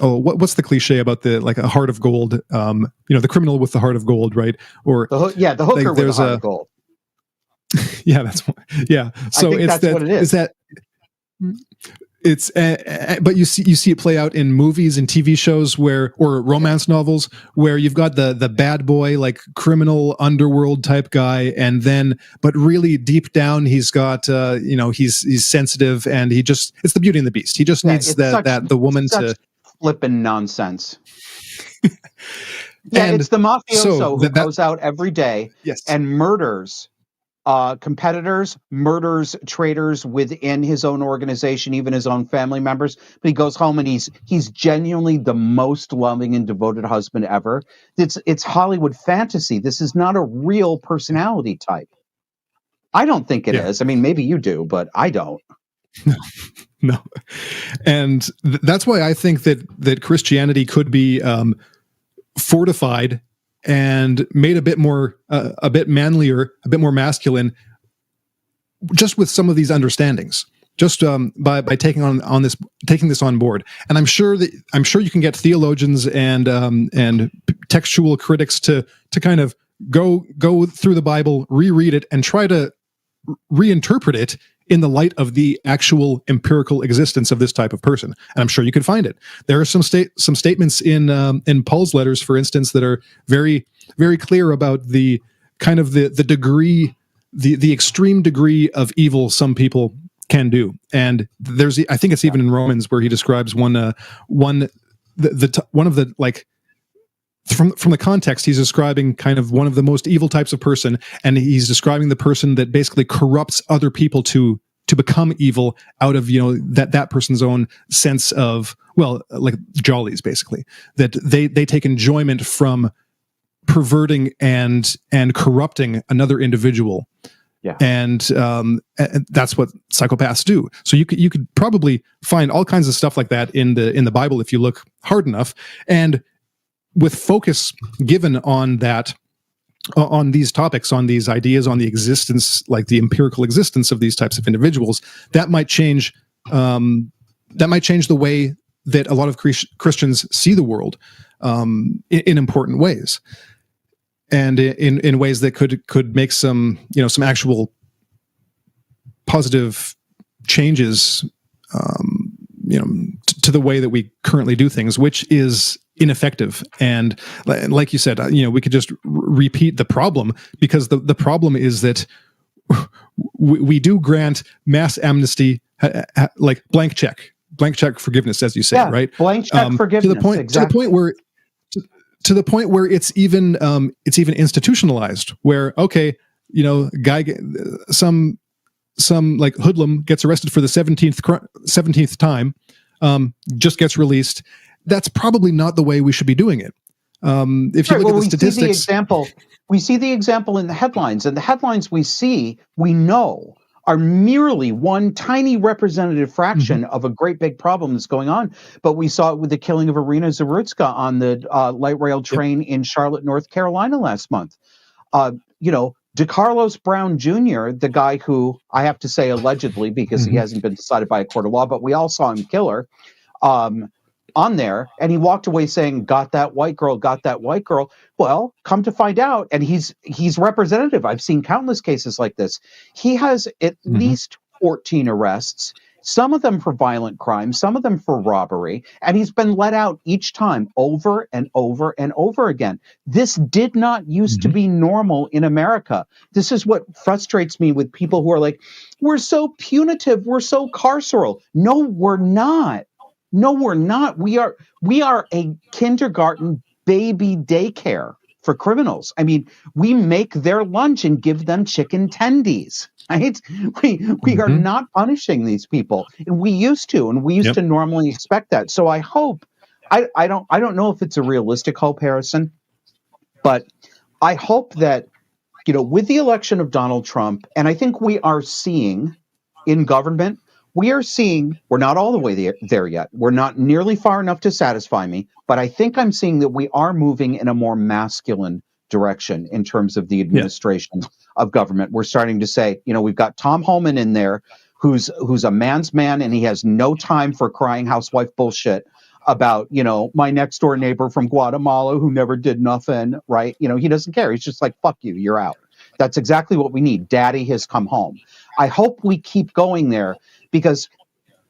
what's the cliche about the a heart of gold? The criminal with the heart of gold, right? Or the hooker with the heart of gold. Yeah, that's yeah. So that's what it is. Is that it's but you see it play out in movies and TV shows or romance novels where you've got the bad boy, criminal underworld type guy, and then but really deep down he's got he's sensitive, and it's the Beauty and the Beast. He just needs the woman to flippin' nonsense. It's the mafioso who goes out every day and murders competitors, murders traitors within his own organization, even his own family members. But he goes home and he's genuinely the most loving and devoted husband ever. It's Hollywood fantasy. This is not a real personality type. I don't think it is. I mean, maybe you do, but I don't. No. And that's why I think that Christianity could be fortified and made a bit more, a bit manlier, a bit more masculine, just with some of these understandings, just by taking this on board. And I'm sure you can get theologians and textual critics to kind of go through the Bible, reread it, and try to reinterpret it in the light of the actual empirical existence of this type of person. And I'm sure you could find it. There are some statements in Paul's letters, for instance, that are very, very clear about the kind of the degree, the extreme degree of evil some people can do. And I think it's even in Romans where he describes from the context, he's describing kind of one of the most evil types of person, and he's describing the person that basically corrupts other people to become evil out of that person's own sense of, like jollies, basically, that they take enjoyment from perverting and corrupting another individual. Yeah. And that's what psychopaths do. So you could probably find all kinds of stuff like that in the Bible if you look hard enough, and with focus given on that, on these topics, on these ideas, on the existence, like the empirical existence of these types of individuals, that might change the way that a lot of Christians see the world in important ways, and in ways that could make some actual positive changes to the way that we currently do things, which is ineffective. And like you said, we could just repeat the problem, because the problem is that we do grant mass amnesty, like blank check forgiveness, as you say, right? Blank check forgiveness. To the point where it's even institutionalized, where, okay, some like hoodlum gets arrested for the 17th time, just gets released. That's probably not the way we should be doing it. If you look at the statistics, we see the example in the headlines, and the headlines we know are merely one tiny representative fraction of a great big problem that's going on. But we saw it with the killing of Irina Zarutska on the light rail train in Charlotte, North Carolina last month. DeCarlos Brown Jr., the guy who, I have to say allegedly, because he hasn't been decided by a court of law, but we all saw him kill her, on there, and he walked away saying, got that white girl. Well, come to find out, and he's representative. I've seen countless cases like this. He has at least 14 arrests, some of them for violent crimes, some of them for robbery, and he's been let out each time over and over and over again. This did not used to be normal in America. This is what frustrates me with people who are like, we're so punitive, we're so carceral. No, we're not. No, we're not. We are a kindergarten baby daycare for criminals. I mean, we make their lunch and give them chicken tendies, right? We are not punishing these people. And we used to normally expect that. So I hope, I don't know if it's a realistic hope, Harrison, but I hope that, with the election of Donald Trump, and I think we are seeing in government, we're not all the way there yet. We're not nearly far enough to satisfy me, but I think I'm seeing that we are moving in a more masculine direction in terms of the administration of government. We're starting to say, we've got Tom Homan in there, who's a man's man, and he has no time for crying housewife bullshit about, my next door neighbor from Guatemala who never did nothing, right? He doesn't care. He's just like, fuck you, you're out. That's exactly what we need. Daddy has come home. I hope we keep going there, because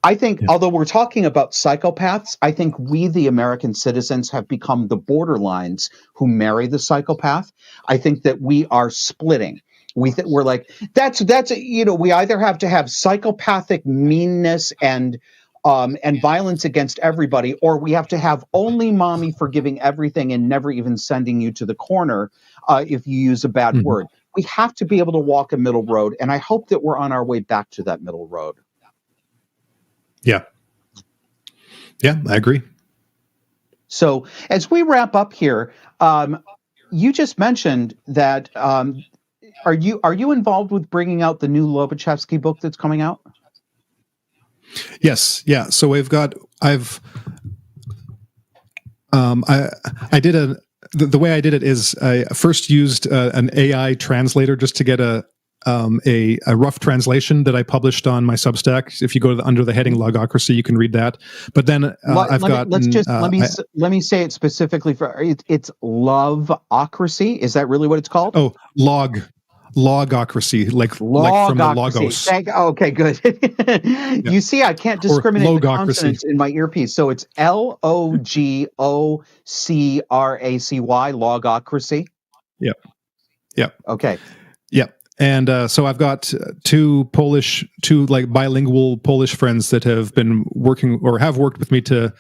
I think, although we're talking about psychopaths, I think we, the American citizens, have become the borderlines who marry the psychopath. I think that we are splitting. We're like, we either have to have psychopathic meanness and violence against everybody, or we have to have only mommy forgiving everything and never even sending you to the corner if you use a bad word. We have to be able to walk a middle road, and I hope that we're on our way back to that middle road. Yeah, I agree. So as we wrap up here, you just mentioned that are you involved with bringing out the new Lobachevsky book that's coming out? Yes, yeah. So I did the way I did it is I first used an AI translator just to get a rough translation that I published on my Substack. If you go under the heading Logocracy, you can read that. But then let me say it specifically it's Loveocracy. Is that really what it's called? Oh, Logocracy, like from the logos. Okay, good. You see, I can't discriminate the consonants in my earpiece, so it's Logocracy, Logocracy. Yep. Okay. Yep. And so I've got two bilingual Polish friends that have been working or have worked with me to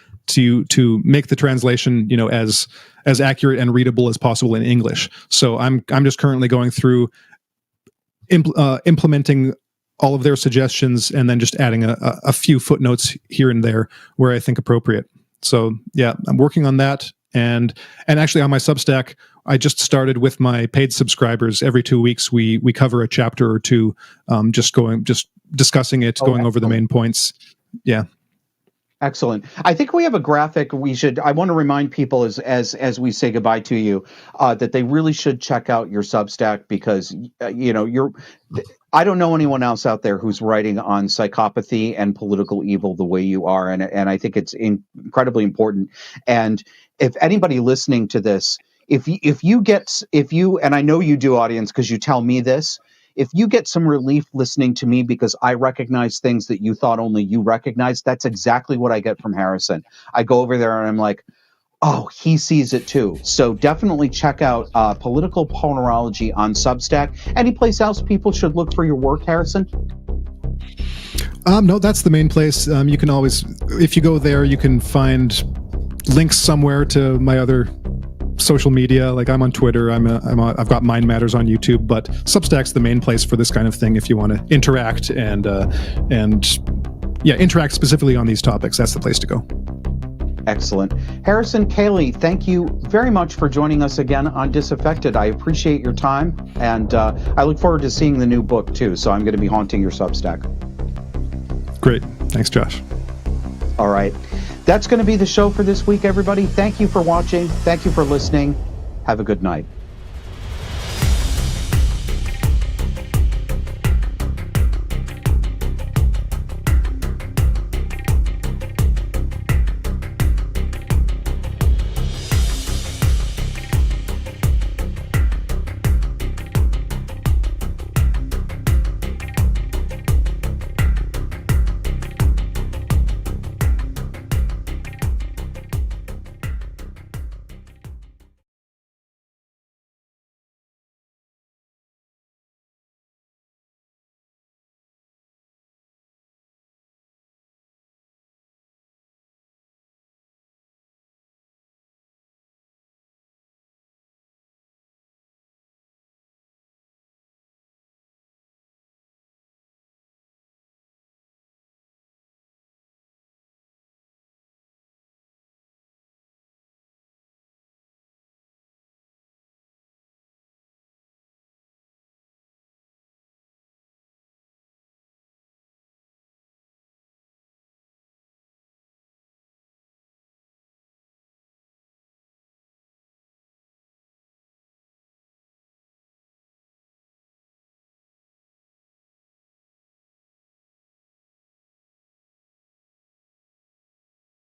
make the translation, as accurate and readable as possible in English. So I'm just currently going through implementing all of their suggestions and then just adding a few footnotes here and there where I think appropriate. So yeah, I'm working on that. And actually on my Substack, I just started with my paid subscribers. Every 2 weeks, we cover a chapter or two, just discussing it, going over the main points. Yeah. Excellent. I think we have a graphic. I want to remind people as we say goodbye to you, that they really should check out your Substack, because, I don't know anyone else out there who's writing on psychopathy and political evil the way you are. And I think it's incredibly important. And if anybody listening to this, if you, and I know you do, audience, because you tell me this, if you get some relief listening to me because I recognize things that you thought only you recognized, that's exactly what I get from Harrison. I go over there and I'm like, Oh, he sees it too. So definitely check out Political Ponerology on Substack. Any place else people should look for your work, Harrison? No, that's the main place. You can always, if you go there, you can find links somewhere to my other social media. Like I'm on Twitter, I've got Mind Matters on YouTube, but Substack's the main place for this kind of thing. If you want to interact and interact specifically on these topics, that's the place to go. Excellent. Harrison Koehli, thank you very much for joining us again on Disaffected. I appreciate your time, and I look forward to seeing the new book too. So I'm going to be haunting your Substack. Great. Thanks, Josh. All right. That's going to be the show for this week, everybody. Thank you for watching. Thank you for listening. Have a good night.